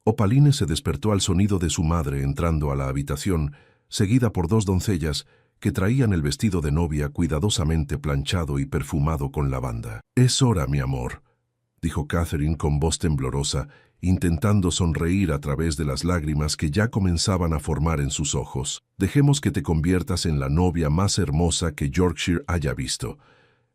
Opaline se despertó al sonido de su madre entrando a la habitación, seguida por 2 doncellas que traían el vestido de novia cuidadosamente planchado y perfumado con lavanda. «Es hora, mi amor», dijo Catherine con voz temblorosa, intentando sonreír a través de las lágrimas que ya comenzaban a formar en sus ojos. «Dejemos que te conviertas en la novia más hermosa que Yorkshire haya visto».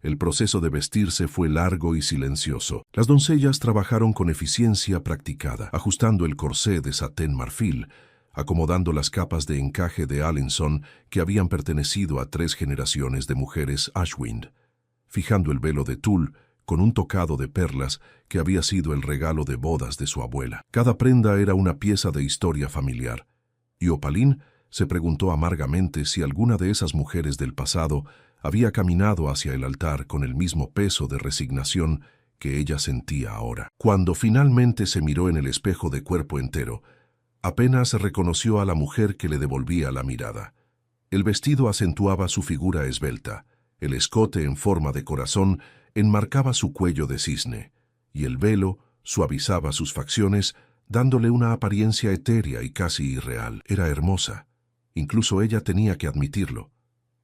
El proceso de vestirse fue largo y silencioso. Las doncellas trabajaron con eficiencia practicada, ajustando el corsé de satén marfil, acomodando las capas de encaje de Alençon que habían pertenecido a 3 generaciones de mujeres Ashwind, fijando el velo de tul con un tocado de perlas que había sido el regalo de bodas de su abuela. Cada prenda era una pieza de historia familiar, y Opaline se preguntó amargamente si alguna de esas mujeres del pasado había caminado hacia el altar con el mismo peso de resignación que ella sentía ahora. Cuando finalmente se miró en el espejo de cuerpo entero, apenas reconoció a la mujer que le devolvía la mirada. El vestido acentuaba su figura esbelta, el escote en forma de corazón enmarcaba su cuello de cisne, y el velo suavizaba sus facciones, dándole una apariencia etérea y casi irreal. Era hermosa, incluso ella tenía que admitirlo,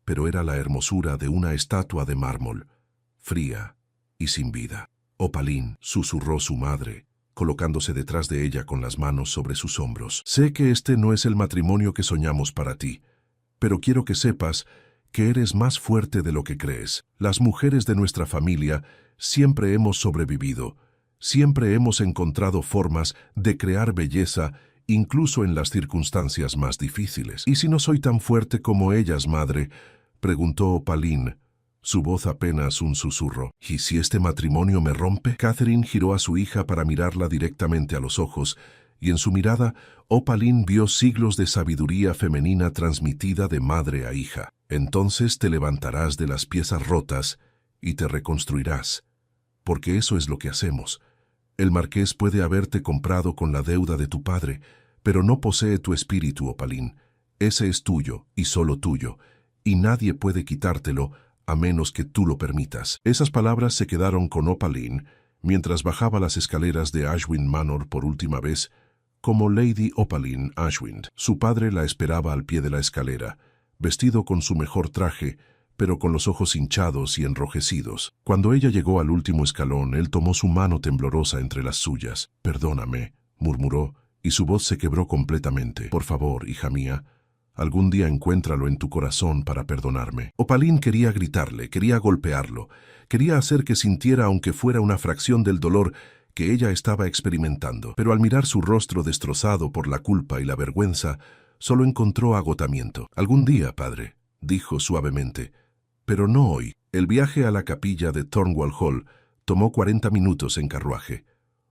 pero era la hermosura de una estatua de mármol, fría y sin vida. «Opaline», susurró su madre, colocándose detrás de ella con las manos sobre sus hombros. «Sé que este no es el matrimonio que soñamos para ti, pero quiero que sepas que eres más fuerte de lo que crees. Las mujeres de nuestra familia siempre hemos sobrevivido, siempre hemos encontrado formas de crear belleza incluso en las circunstancias más difíciles». «¿Y si no soy tan fuerte como ellas, madre?», preguntó Opaline, su voz apenas un susurro. «¿Y si este matrimonio me rompe?». Catherine giró a su hija para mirarla directamente a los ojos, y en su mirada Opaline vio siglos de sabiduría femenina transmitida de madre a hija. «Entonces te levantarás de las piezas rotas y te reconstruirás, porque eso es lo que hacemos. El marqués puede haberte comprado con la deuda de tu padre, pero no posee tu espíritu, Opaline. Ese es tuyo y solo tuyo, y nadie puede quitártelo a menos que tú lo permitas. Esas palabras se quedaron con Opaline mientras bajaba las escaleras de Ashwind Manor por última vez, como Lady Opaline Ashwind. Su padre la esperaba al pie de la escalera, vestido con su mejor traje, pero con los ojos hinchados y enrojecidos. Cuando ella llegó al último escalón, él tomó su mano temblorosa entre las suyas. «Perdóname», murmuró, y su voz se quebró completamente. «Por favor, hija mía, algún día encuéntralo en tu corazón para perdonarme». Opaline quería gritarle, quería golpearlo, quería hacer que sintiera, aunque fuera una fracción del dolor que ella estaba experimentando. Pero al mirar su rostro destrozado por la culpa y la vergüenza, solo encontró agotamiento. «Algún día, padre», dijo suavemente, «pero no hoy». El viaje a la capilla de Thornwall Hall tomó 40 minutos en carruaje.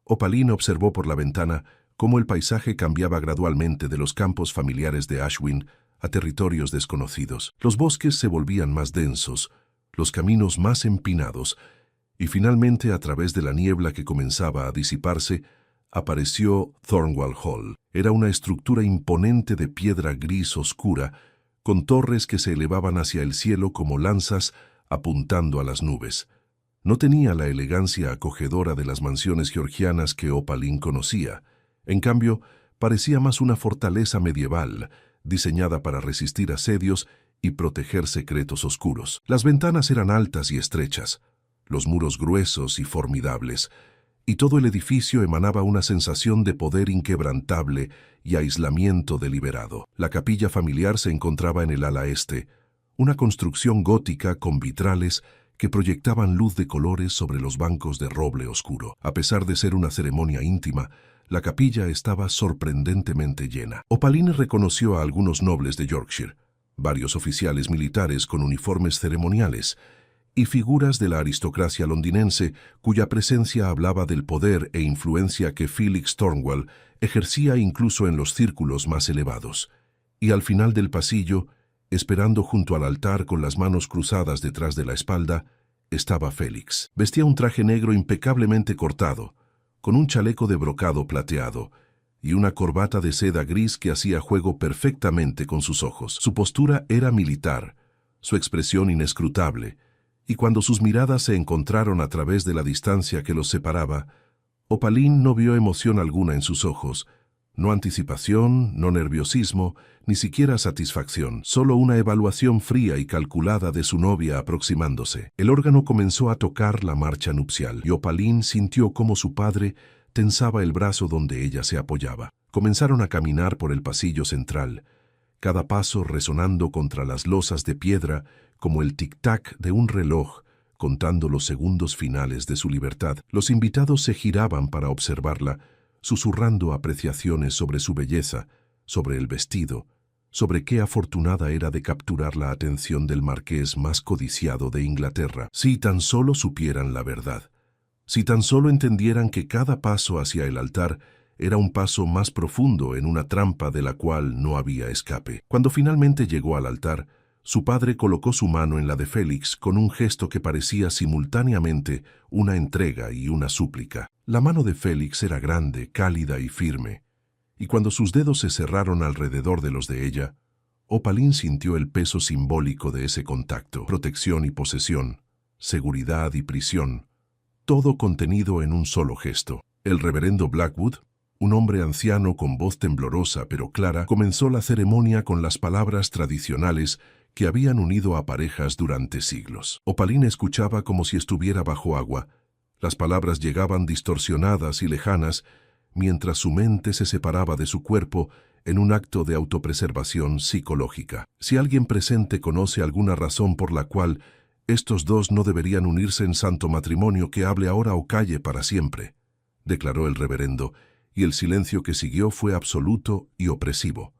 Opaline observó por la ventana cómo el paisaje cambiaba gradualmente de los campos familiares de Ashwind a territorios desconocidos. Los bosques se volvían más densos, los caminos más empinados, y finalmente, a través de la niebla que comenzaba a disiparse, apareció Thornwall Hall. Era una estructura imponente de piedra gris oscura, con torres que se elevaban hacia el cielo como lanzas apuntando a las nubes. No tenía la elegancia acogedora de las mansiones georgianas que Opaline conocía. En cambio, parecía más una fortaleza medieval, diseñada para resistir asedios y proteger secretos oscuros. Las ventanas eran altas y estrechas, los muros gruesos y formidables, y todo el edificio emanaba una sensación de poder inquebrantable y aislamiento deliberado. La capilla familiar se encontraba en el ala este, una construcción gótica con vitrales que proyectaban luz de colores sobre los bancos de roble oscuro. A pesar de ser una ceremonia íntima, la capilla estaba sorprendentemente llena. Opaline reconoció a algunos nobles de Yorkshire, varios oficiales militares con uniformes ceremoniales, y figuras de la aristocracia londinense cuya presencia hablaba del poder e influencia que Felix Thornwall ejercía incluso en los círculos más elevados. Y al final del pasillo, esperando junto al altar con las manos cruzadas detrás de la espalda, estaba Félix. Vestía un traje negro impecablemente cortado, con un chaleco de brocado plateado y una corbata de seda gris que hacía juego perfectamente con sus ojos. Su postura era militar, su expresión inescrutable, y cuando sus miradas se encontraron a través de la distancia que los separaba, Opaline no vio emoción alguna en sus ojos, no anticipación, no nerviosismo, ni siquiera satisfacción, solo una evaluación fría y calculada de su novia aproximándose. El órgano comenzó a tocar la marcha nupcial, y Opaline sintió cómo su padre tensaba el brazo donde ella se apoyaba. Comenzaron a caminar por el pasillo central, cada paso resonando contra las losas de piedra como el tic-tac de un reloj, contando los segundos finales de su libertad. Los invitados se giraban para observarla, susurrando apreciaciones sobre su belleza, sobre el vestido, sobre qué afortunada era de capturar la atención del marqués más codiciado de Inglaterra. Si tan solo supieran la verdad, si tan solo entendieran que cada paso hacia el altar era un paso más profundo en una trampa de la cual no había escape. Cuando finalmente llegó al altar, su padre colocó su mano en la de Félix con un gesto que parecía simultáneamente una entrega y una súplica. La mano de Félix era grande, cálida y firme, y cuando sus dedos se cerraron alrededor de los de ella, Opaline sintió el peso simbólico de ese contacto, protección y posesión, seguridad y prisión, todo contenido en un solo gesto. El reverendo Blackwood, un hombre anciano con voz temblorosa pero clara, comenzó la ceremonia con las palabras tradicionales que habían unido a parejas durante siglos. Opaline escuchaba como si estuviera bajo agua. Las palabras llegaban distorsionadas y lejanas, mientras su mente se separaba de su cuerpo en un acto de autopreservación psicológica. Si alguien presente conoce alguna razón por la cual estos dos no deberían unirse en santo matrimonio, que hable ahora o calle para siempre, declaró el reverendo, y el silencio que siguió fue absoluto y opresivo.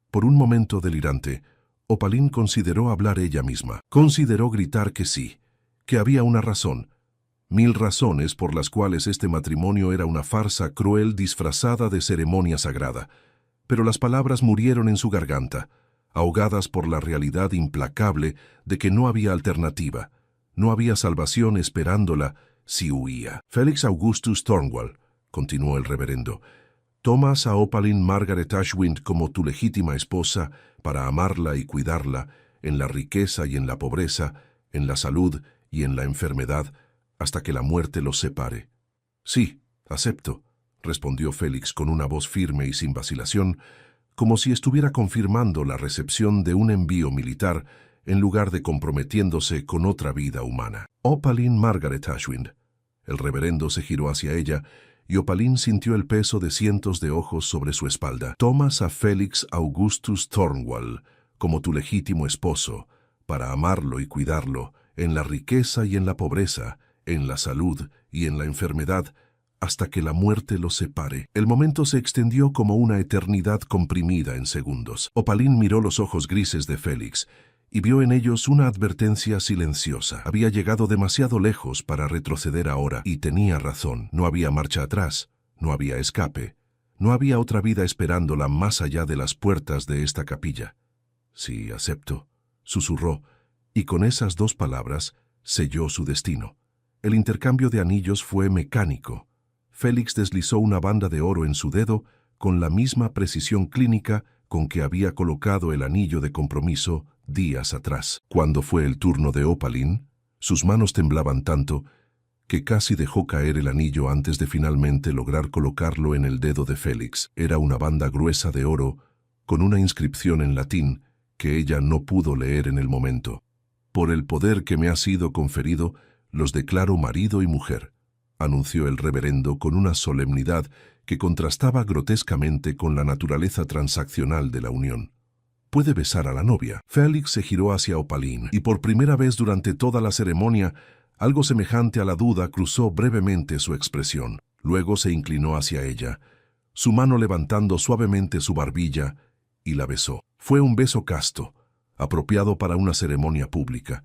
Por un momento delirante, Opaline consideró hablar ella misma. Consideró gritar que sí, que había una razón, 1000 razones por las cuales este matrimonio era una farsa cruel disfrazada de ceremonia sagrada. Pero las palabras murieron en su garganta, ahogadas por la realidad implacable de que no había alternativa, no había salvación esperándola si huía. Félix Augustus Thornwall, continuó el reverendo, Tomas a Opaline Margaret Ashwind como tu legítima esposa para amarla y cuidarla en la riqueza y en la pobreza, en la salud y en la enfermedad, hasta que la muerte los separe. Sí, acepto, respondió Félix con una voz firme y sin vacilación, como si estuviera confirmando la recepción de un envío militar en lugar de comprometiéndose con otra vida humana. Opaline Margaret Ashwind. El reverendo se giró hacia ella y Opaline sintió el peso de cientos de ojos sobre su espalda. Tomas a Félix Augustus Thornwall como tu legítimo esposo, para amarlo y cuidarlo, en la riqueza y en la pobreza, en la salud y en la enfermedad, hasta que la muerte los separe. El momento se extendió como una eternidad comprimida en segundos. Opaline miró los ojos grises de Félix y vio en ellos una advertencia silenciosa. Había llegado demasiado lejos para retroceder ahora, y tenía razón. No había marcha atrás, no había escape, no había otra vida esperándola más allá de las puertas de esta capilla. Sí, acepto, susurró, y con esas dos palabras selló su destino. El intercambio de anillos fue mecánico. Félix deslizó una banda de oro en su dedo con la misma precisión clínica con que había colocado el anillo de compromiso días atrás. Cuando fue el turno de Opaline, sus manos temblaban tanto que casi dejó caer el anillo antes de finalmente lograr colocarlo en el dedo de Félix. Era una banda gruesa de oro con una inscripción en latín que ella no pudo leer en el momento. Por el poder que me ha sido conferido, los declaro marido y mujer, anunció el reverendo con una solemnidad que contrastaba grotescamente con la naturaleza transaccional de la unión. Puede besar a la novia. Félix se giró hacia Opaline, y por primera vez durante toda la ceremonia, algo semejante a la duda cruzó brevemente su expresión. Luego se inclinó hacia ella, su mano levantando suavemente su barbilla, y la besó. Fue un beso casto, apropiado para una ceremonia pública,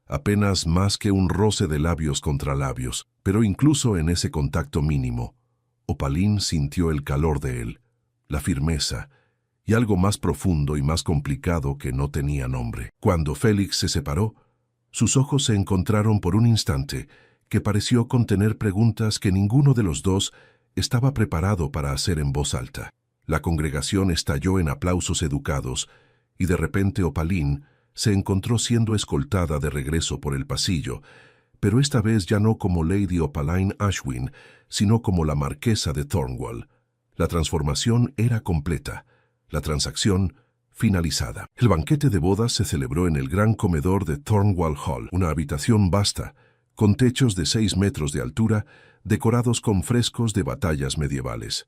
apenas más que un roce de labios contra labios, pero incluso en ese contacto mínimo, Opaline sintió el calor de él, la firmeza, y algo más profundo y más complicado que no tenía nombre. Cuando Félix se separó, sus ojos se encontraron por un instante que pareció contener preguntas que ninguno de los dos estaba preparado para hacer en voz alta. La congregación estalló en aplausos educados, y de repente Opaline se encontró siendo escoltada de regreso por el pasillo, pero esta vez ya no como Lady Opaline Ashwind, sino como la marquesa de Thornwall. La transformación era completa, la transacción finalizada. El banquete de bodas se celebró en el gran comedor de Thornwall Hall, una habitación vasta, con techos de 6 metros de altura, decorados con frescos de batallas medievales.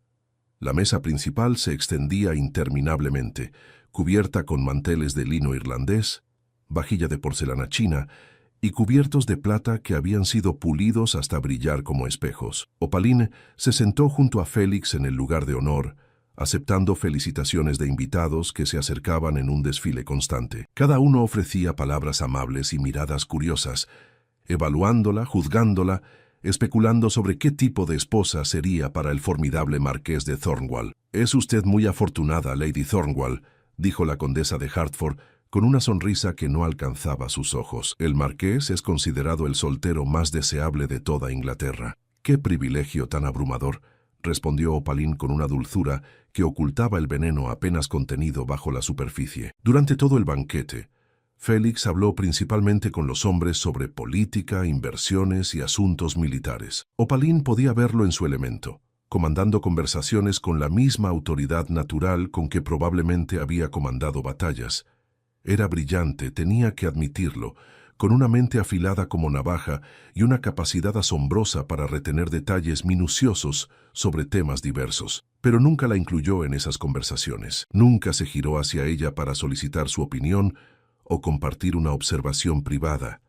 La mesa principal se extendía interminablemente, cubierta con manteles de lino irlandés, vajilla de porcelana china y cubiertos de plata que habían sido pulidos hasta brillar como espejos. Opaline se sentó junto a Félix en el lugar de honor, aceptando felicitaciones de invitados que se acercaban en un desfile constante. Cada uno ofrecía palabras amables y miradas curiosas, evaluándola, juzgándola, especulando sobre qué tipo de esposa sería para el formidable marqués de Thornwall. «Es usted muy afortunada, Lady Thornwall», dijo la condesa de Hertford, con una sonrisa que no alcanzaba sus ojos. «El marqués es considerado el soltero más deseable de toda Inglaterra». «Qué privilegio tan abrumador», respondió Opaline con una dulzura que ocultaba el veneno apenas contenido bajo la superficie. Durante todo el banquete, Félix habló principalmente con los hombres sobre política, inversiones y asuntos militares. Opaline podía verlo en su elemento, comandando conversaciones con la misma autoridad natural con que probablemente había comandado batallas. Era brillante, tenía que admitirlo, con una mente afilada como navaja y una capacidad asombrosa para retener detalles minuciosos sobre temas diversos. Pero nunca la incluyó en esas conversaciones. Nunca se giró hacia ella para solicitar su opinión o compartir una observación privada.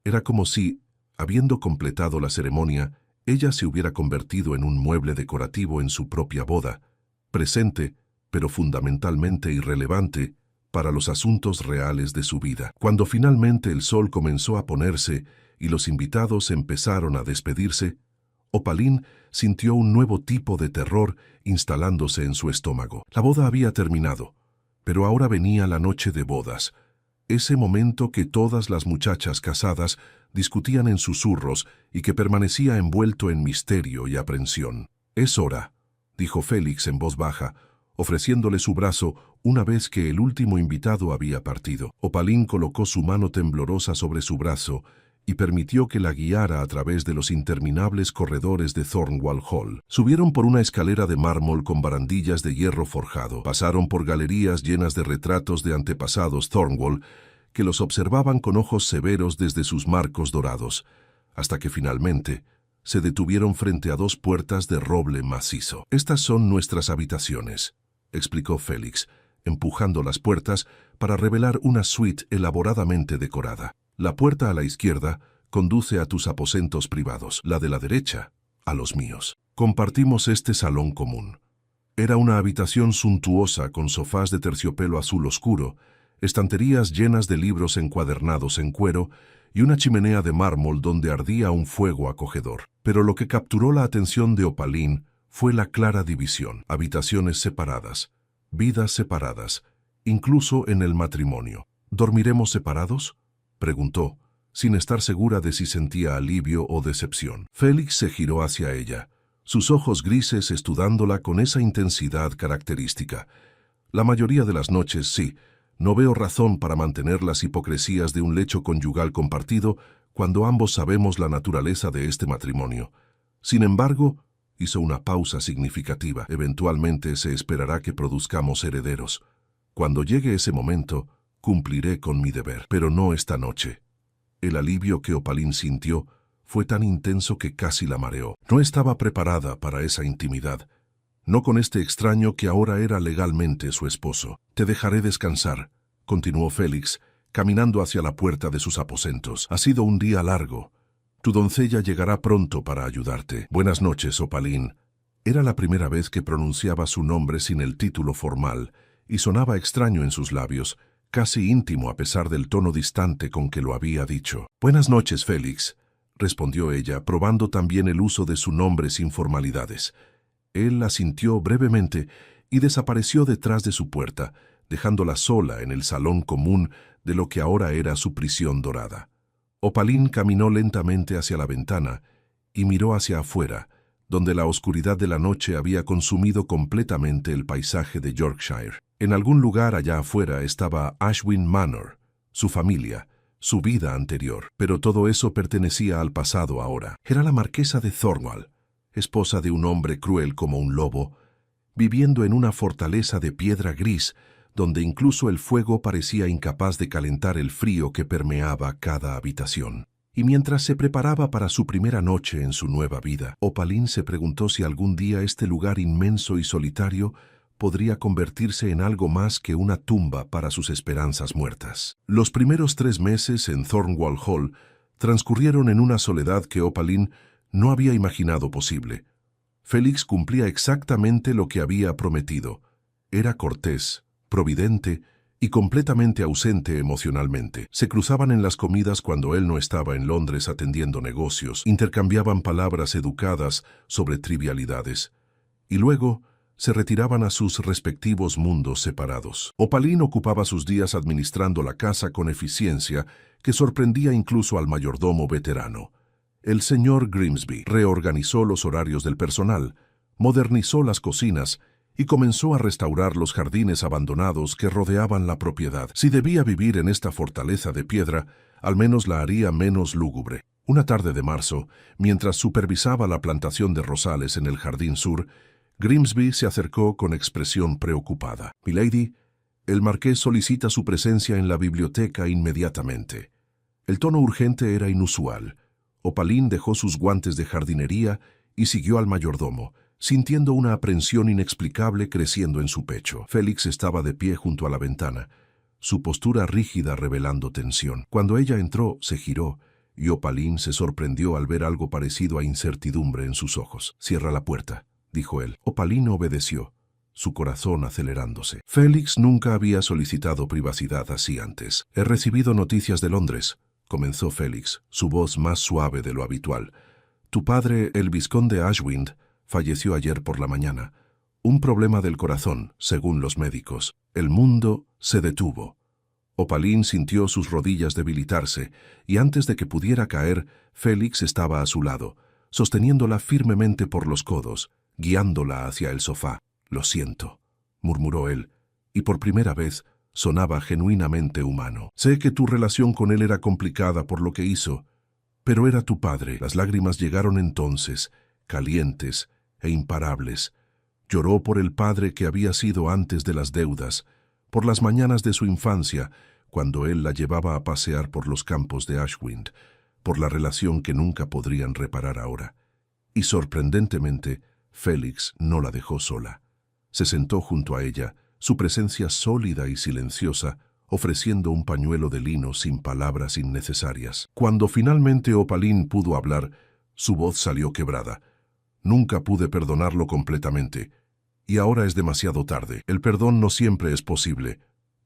Era como si, habiendo completado la ceremonia, ella se hubiera convertido en un mueble decorativo en su propia boda, presente, pero fundamentalmente irrelevante, para los asuntos reales de su vida. Cuando finalmente el sol comenzó a ponerse y los invitados empezaron a despedirse, Opaline sintió un nuevo tipo de terror instalándose en su estómago. La boda había terminado, pero ahora venía la noche de bodas, ese momento que todas las muchachas casadas discutían en susurros y que permanecía envuelto en misterio y aprensión. «Es hora», dijo Félix en voz baja, ofreciéndole su brazo una vez que el último invitado había partido. Opaline colocó su mano temblorosa sobre su brazo y permitió que la guiara a través de los interminables corredores de Thornwall Hall. Subieron por una escalera de mármol con barandillas de hierro forjado. Pasaron por galerías llenas de retratos de antepasados Thornwall que los observaban con ojos severos desde sus marcos dorados, hasta que finalmente se detuvieron frente a dos puertas de roble macizo. «Estas son nuestras habitaciones», explicó Félix, empujando las puertas para revelar una suite elaboradamente decorada. «La puerta a la izquierda conduce a tus aposentos privados, la de la derecha a los míos. Compartimos este salón común». Era una habitación suntuosa con sofás de terciopelo azul oscuro, estanterías llenas de libros encuadernados en cuero y una chimenea de mármol donde ardía un fuego acogedor. Pero lo que capturó la atención de Opaline fue la clara división: habitaciones separadas, vidas separadas, incluso en el matrimonio. «¿Dormiremos separados?», preguntó, sin estar segura de si sentía alivio o decepción. Félix se giró hacia ella, sus ojos grises estudándola con esa intensidad característica. «La mayoría de las noches, sí. No veo razón para mantener las hipocresías de un lecho conyugal compartido cuando ambos sabemos la naturaleza de este matrimonio. Sin embargo», hizo una pausa significativa, «eventualmente se esperará que produzcamos herederos. Cuando llegue ese momento, cumpliré con mi deber, pero no esta noche». El alivio que Opaline sintió fue tan intenso que casi la mareó. No estaba preparada para esa intimidad, no con este extraño que ahora era legalmente su esposo. «Te dejaré descansar», continuó Félix, caminando hacia la puerta de sus aposentos. «Ha sido un día largo. Tu doncella llegará pronto para ayudarte. Buenas noches, Opaline». Era la primera vez que pronunciaba su nombre sin el título formal, y sonaba extraño en sus labios, casi íntimo a pesar del tono distante con que lo había dicho. «Buenas noches, Félix», respondió ella, probando también el uso de su nombre sin formalidades. Él asintió brevemente y desapareció detrás de su puerta, dejándola sola en el salón común de lo que ahora era su prisión dorada. Opaline caminó lentamente hacia la ventana y miró hacia afuera, donde la oscuridad de la noche había consumido completamente el paisaje de Yorkshire. En algún lugar allá afuera estaba Ashwin Manor, su familia, su vida anterior, pero todo eso pertenecía al pasado ahora. Era la marquesa de Thornwall, esposa de un hombre cruel como un lobo, viviendo en una fortaleza de piedra gris, donde incluso el fuego parecía incapaz de calentar el frío que permeaba cada habitación. Y mientras se preparaba para su primera noche en su nueva vida, Opaline se preguntó si algún día este lugar inmenso y solitario podría convertirse en algo más que una tumba para sus esperanzas muertas. Los primeros 3 meses en Thornwall Hall transcurrieron en una soledad que Opaline no había imaginado posible. Félix cumplía exactamente lo que había prometido. Era cortés, providente y completamente ausente emocionalmente. Se cruzaban en las comidas cuando él no estaba en Londres atendiendo negocios, intercambiaban palabras educadas sobre trivialidades, y luego se retiraban a sus respectivos mundos separados. Opaline ocupaba sus días administrando la casa con eficiencia que sorprendía incluso al mayordomo veterano. El señor Grimsby reorganizó los horarios del personal, modernizó las cocinas y comenzó a restaurar los jardines abandonados que rodeaban la propiedad. Si debía vivir en esta fortaleza de piedra, al menos la haría menos lúgubre. Una tarde de marzo, mientras supervisaba la plantación de rosales en el jardín sur, Grimsby se acercó con expresión preocupada. «Milady, el marqués solicita su presencia en la biblioteca inmediatamente». El tono urgente era inusual. Opaline dejó sus guantes de jardinería y siguió al mayordomo, sintiendo una aprensión inexplicable creciendo en su pecho. Félix estaba de pie junto a la ventana, su postura rígida revelando tensión. Cuando ella entró, se giró, y Opaline se sorprendió al ver algo parecido a incertidumbre en sus ojos. «Cierra la puerta», dijo él. Opaline obedeció, su corazón acelerándose. Félix nunca había solicitado privacidad así antes. «He recibido noticias de Londres», comenzó Félix, su voz más suave de lo habitual. «Tu padre, el vizconde Ashwind, falleció ayer por la mañana. Un problema del corazón, según los médicos. El mundo se detuvo». Opaline sintió sus rodillas debilitarse, y antes de que pudiera caer, Félix estaba a su lado, sosteniéndola firmemente por los codos, guiándola hacia el sofá. «Lo siento», murmuró él, y por primera vez sonaba genuinamente humano. «Sé que tu relación con él era complicada por lo que hizo, pero era tu padre». Las lágrimas llegaron entonces, calientes e imparables. Lloró por el padre que había sido antes de las deudas, por las mañanas de su infancia, cuando él la llevaba a pasear por los campos de Ashwind, por la relación que nunca podrían reparar ahora. Y sorprendentemente, Félix no la dejó sola. Se sentó junto a ella, su presencia sólida y silenciosa, ofreciendo un pañuelo de lino sin palabras innecesarias. Cuando finalmente Opaline pudo hablar, su voz salió quebrada. «Nunca pude perdonarlo completamente, y ahora es demasiado tarde. El perdón no siempre es posible»,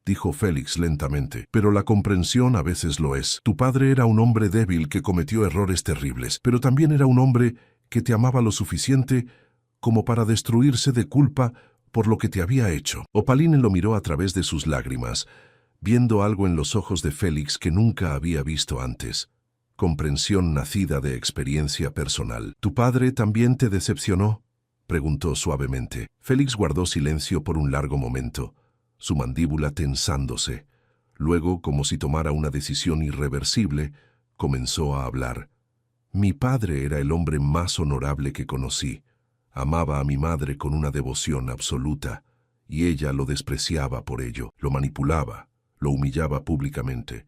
dijo Félix lentamente, «pero la comprensión a veces lo es. Tu padre era un hombre débil que cometió errores terribles, pero también era un hombre que te amaba lo suficiente como para destruirse de culpa por lo que te había hecho». Opaline lo miró a través de sus lágrimas, viendo algo en los ojos de Félix que nunca había visto antes. Comprensión nacida de experiencia personal. «¿Tu padre también te decepcionó?», preguntó suavemente. Félix guardó silencio por un largo momento, su mandíbula tensándose. Luego, como si tomara una decisión irreversible, comenzó a hablar. «Mi padre era el hombre más honorable que conocí. Amaba a mi madre con una devoción absoluta, y ella lo despreciaba por ello, lo manipulaba, lo humillaba públicamente.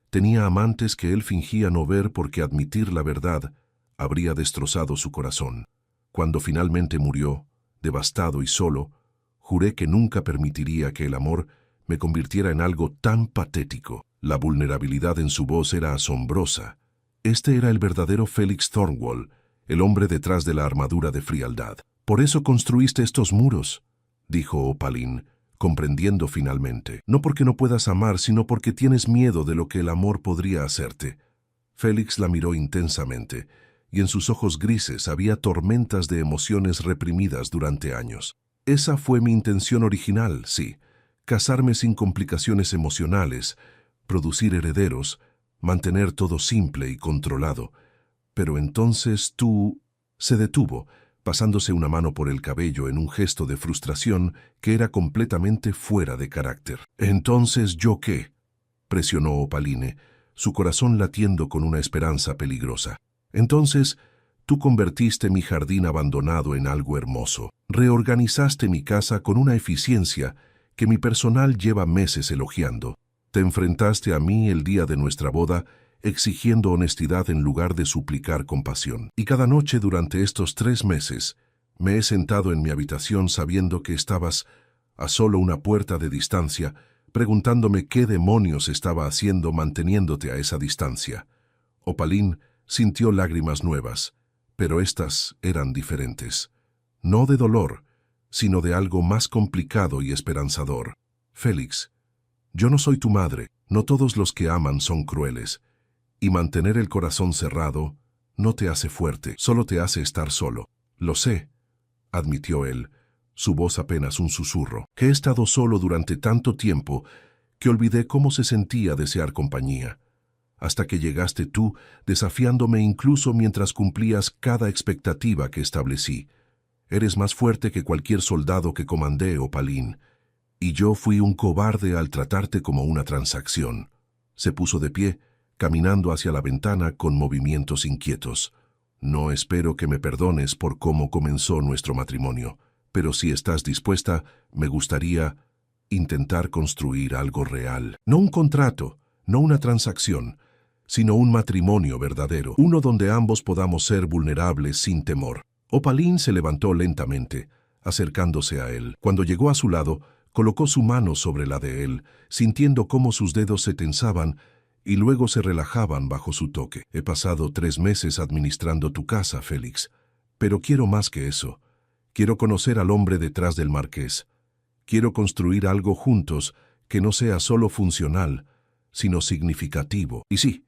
Tenía amantes que él fingía no ver porque admitir la verdad habría destrozado su corazón. Cuando finalmente murió, devastado y solo, juré que nunca permitiría que el amor me convirtiera en algo tan patético». La vulnerabilidad en su voz era asombrosa. Este era el verdadero Félix Thornwall, el hombre detrás de la armadura de frialdad. «Por eso construiste estos muros», dijo Opaline, comprendiendo finalmente. «No porque no puedas amar, sino porque tienes miedo de lo que el amor podría hacerte». Félix la miró intensamente, y en sus ojos grises había tormentas de emociones reprimidas durante años. «Esa fue mi intención original, sí. Casarme sin complicaciones emocionales, producir herederos, mantener todo simple y controlado. Pero entonces tú...». Se detuvo, pasándose una mano por el cabello en un gesto de frustración que era completamente fuera de carácter. «¿Entonces yo qué?», presionó Opaline, su corazón latiendo con una esperanza peligrosa. «Entonces, tú convertiste mi jardín abandonado en algo hermoso. Reorganizaste mi casa con una eficiencia que mi personal lleva meses elogiando. Te enfrentaste a mí el día de nuestra boda, exigiendo honestidad en lugar de suplicar compasión. Y cada noche durante estos 3 meses me he sentado en mi habitación sabiendo que estabas a solo una puerta de distancia, preguntándome qué demonios estaba haciendo manteniéndote a esa distancia». Opaline sintió lágrimas nuevas, pero estas eran diferentes. No de dolor, sino de algo más complicado y esperanzador. «Félix, yo no soy tu madre, no todos los que aman son crueles. Y mantener el corazón cerrado no te hace fuerte, solo te hace estar solo». «Lo sé», admitió él, su voz apenas un susurro. «Que he estado solo durante tanto tiempo que olvidé cómo se sentía desear compañía. Hasta que llegaste tú, desafiándome incluso mientras cumplías cada expectativa que establecí. Eres más fuerte que cualquier soldado que comandé, Opaline. Y yo fui un cobarde al tratarte como una transacción». Se puso de pie, caminando hacia la ventana con movimientos inquietos. «No espero que me perdones por cómo comenzó nuestro matrimonio, pero si estás dispuesta, me gustaría intentar construir algo real. No un contrato, no una transacción, sino un matrimonio verdadero, uno donde ambos podamos ser vulnerables sin temor». Opaline se levantó lentamente, acercándose a él. Cuando llegó a su lado, colocó su mano sobre la de él, sintiendo cómo sus dedos se tensaban y luego se relajaban bajo su toque. «He pasado 3 meses administrando tu casa, Félix, pero quiero más que eso. Quiero conocer al hombre detrás del marqués. Quiero construir algo juntos que no sea solo funcional, sino significativo. Y sí,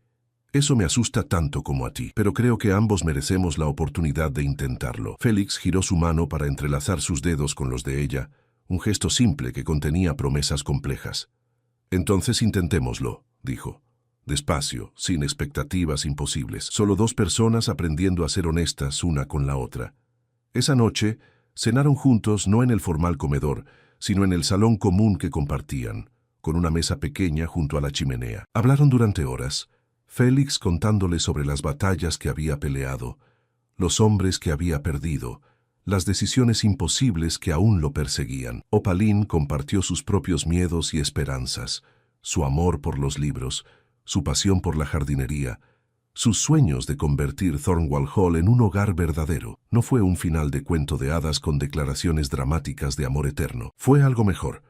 eso me asusta tanto como a ti, pero creo que ambos merecemos la oportunidad de intentarlo». Félix giró su mano para entrelazar sus dedos con los de ella, un gesto simple que contenía promesas complejas. «Entonces intentémoslo», dijo. «Despacio, sin expectativas imposibles, solo 2 personas aprendiendo a ser honestas una con la otra». Esa noche, Cenaron juntos no en el formal comedor, sino en el salón común que compartían, con una mesa pequeña junto a la chimenea. Hablaron durante horas, Félix contándole sobre las batallas que había peleado, los hombres que había perdido, las decisiones imposibles que aún lo perseguían. Opaline compartió sus propios miedos y esperanzas, su amor por los libros, su pasión por la jardinería, sus sueños de convertir Thornwall Hall en un hogar verdadero. No fue un final de cuento de hadas con declaraciones dramáticas de amor eterno. Fue algo mejor,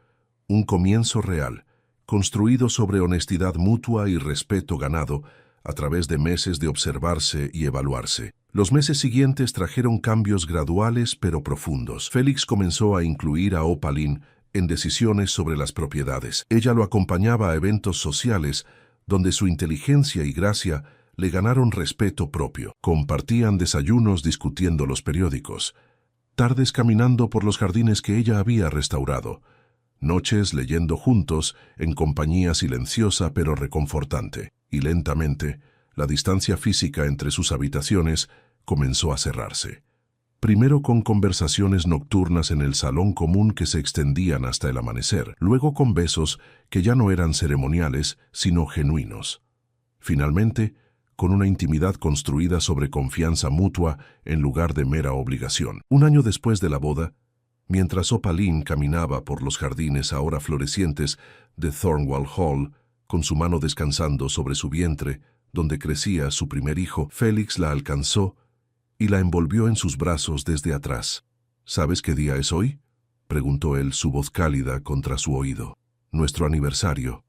un comienzo real, construido sobre honestidad mutua y respeto ganado a través de meses de observarse y evaluarse. Los meses siguientes trajeron cambios graduales pero profundos. Félix comenzó a incluir a Opaline en decisiones sobre las propiedades. Ella lo acompañaba a eventos sociales donde su inteligencia y gracia le ganaron respeto propio. Compartían desayunos discutiendo los periódicos, tardes caminando por los jardines que ella había restaurado, noches leyendo juntos en compañía silenciosa pero reconfortante. Y lentamente, la distancia física entre sus habitaciones comenzó a cerrarse. Primero con conversaciones nocturnas en el salón común que se extendían hasta el amanecer, luego con besos que ya no eran ceremoniales, sino genuinos. Finalmente, con una intimidad construida sobre confianza mutua en lugar de mera obligación. Un año después de la boda, mientras Opaline caminaba por los jardines ahora florecientes de Thornwall Hall, con su mano descansando sobre su vientre, donde crecía su primer hijo, Félix la alcanzó y la envolvió en sus brazos desde atrás. ¿Sabes qué día es hoy?, preguntó él, su voz cálida contra su oído. Nuestro aniversario,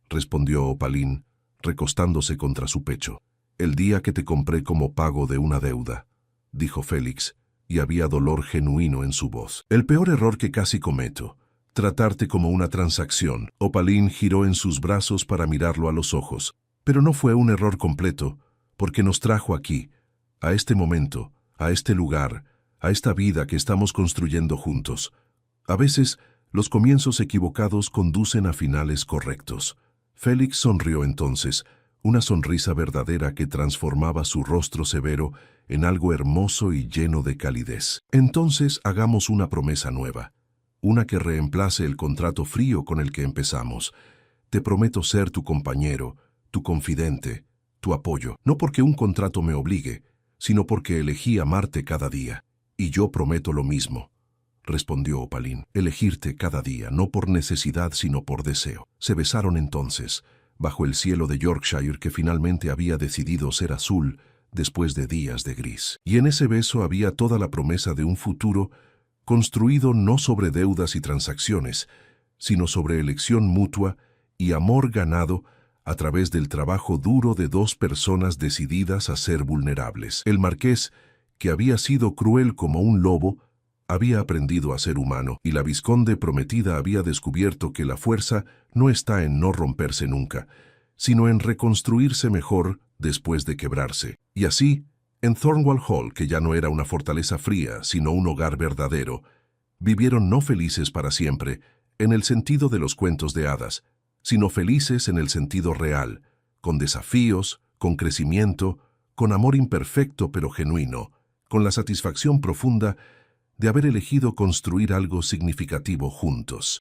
respondió Opaline, recostándose contra su pecho. El día que te compré como pago de una deuda, dijo Félix, y había dolor genuino en su voz. El peor error que casi cometo, tratarte como una transacción. Opaline giró en sus brazos para mirarlo a los ojos, pero no fue un error completo, porque nos trajo aquí, a este momento, a este lugar, a esta vida que estamos construyendo juntos. A veces, los comienzos equivocados conducen a finales correctos. Félix sonrió entonces, una sonrisa verdadera que transformaba su rostro severo en algo hermoso y lleno de calidez. Entonces hagamos una promesa nueva, una que reemplace el contrato frío con el que empezamos. Te prometo ser tu compañero, tu confidente, tu apoyo, no porque un contrato me obligue, sino porque elegí amarte cada día. Y yo prometo lo mismo, respondió Opaline, elegirte cada día, no por necesidad sino por deseo. Se besaron entonces, bajo el cielo de Yorkshire que finalmente había decidido ser azul después de días de gris. Y en ese beso había toda la promesa de un futuro construido no sobre deudas y transacciones, sino sobre elección mutua y amor ganado a través del trabajo duro de dos personas decididas a ser vulnerables. El marqués, que había sido cruel como un lobo, había aprendido a ser humano, y la vizconde prometida había descubierto que la fuerza no está en no romperse nunca, sino en reconstruirse mejor después de quebrarse. Y así, en Thornwall Hall, que ya no era una fortaleza fría, sino un hogar verdadero, vivieron no felices para siempre, en el sentido de los cuentos de hadas, sino felices en el sentido real, con desafíos, con crecimiento, con amor imperfecto pero genuino, con la satisfacción profunda de haber elegido construir algo significativo juntos.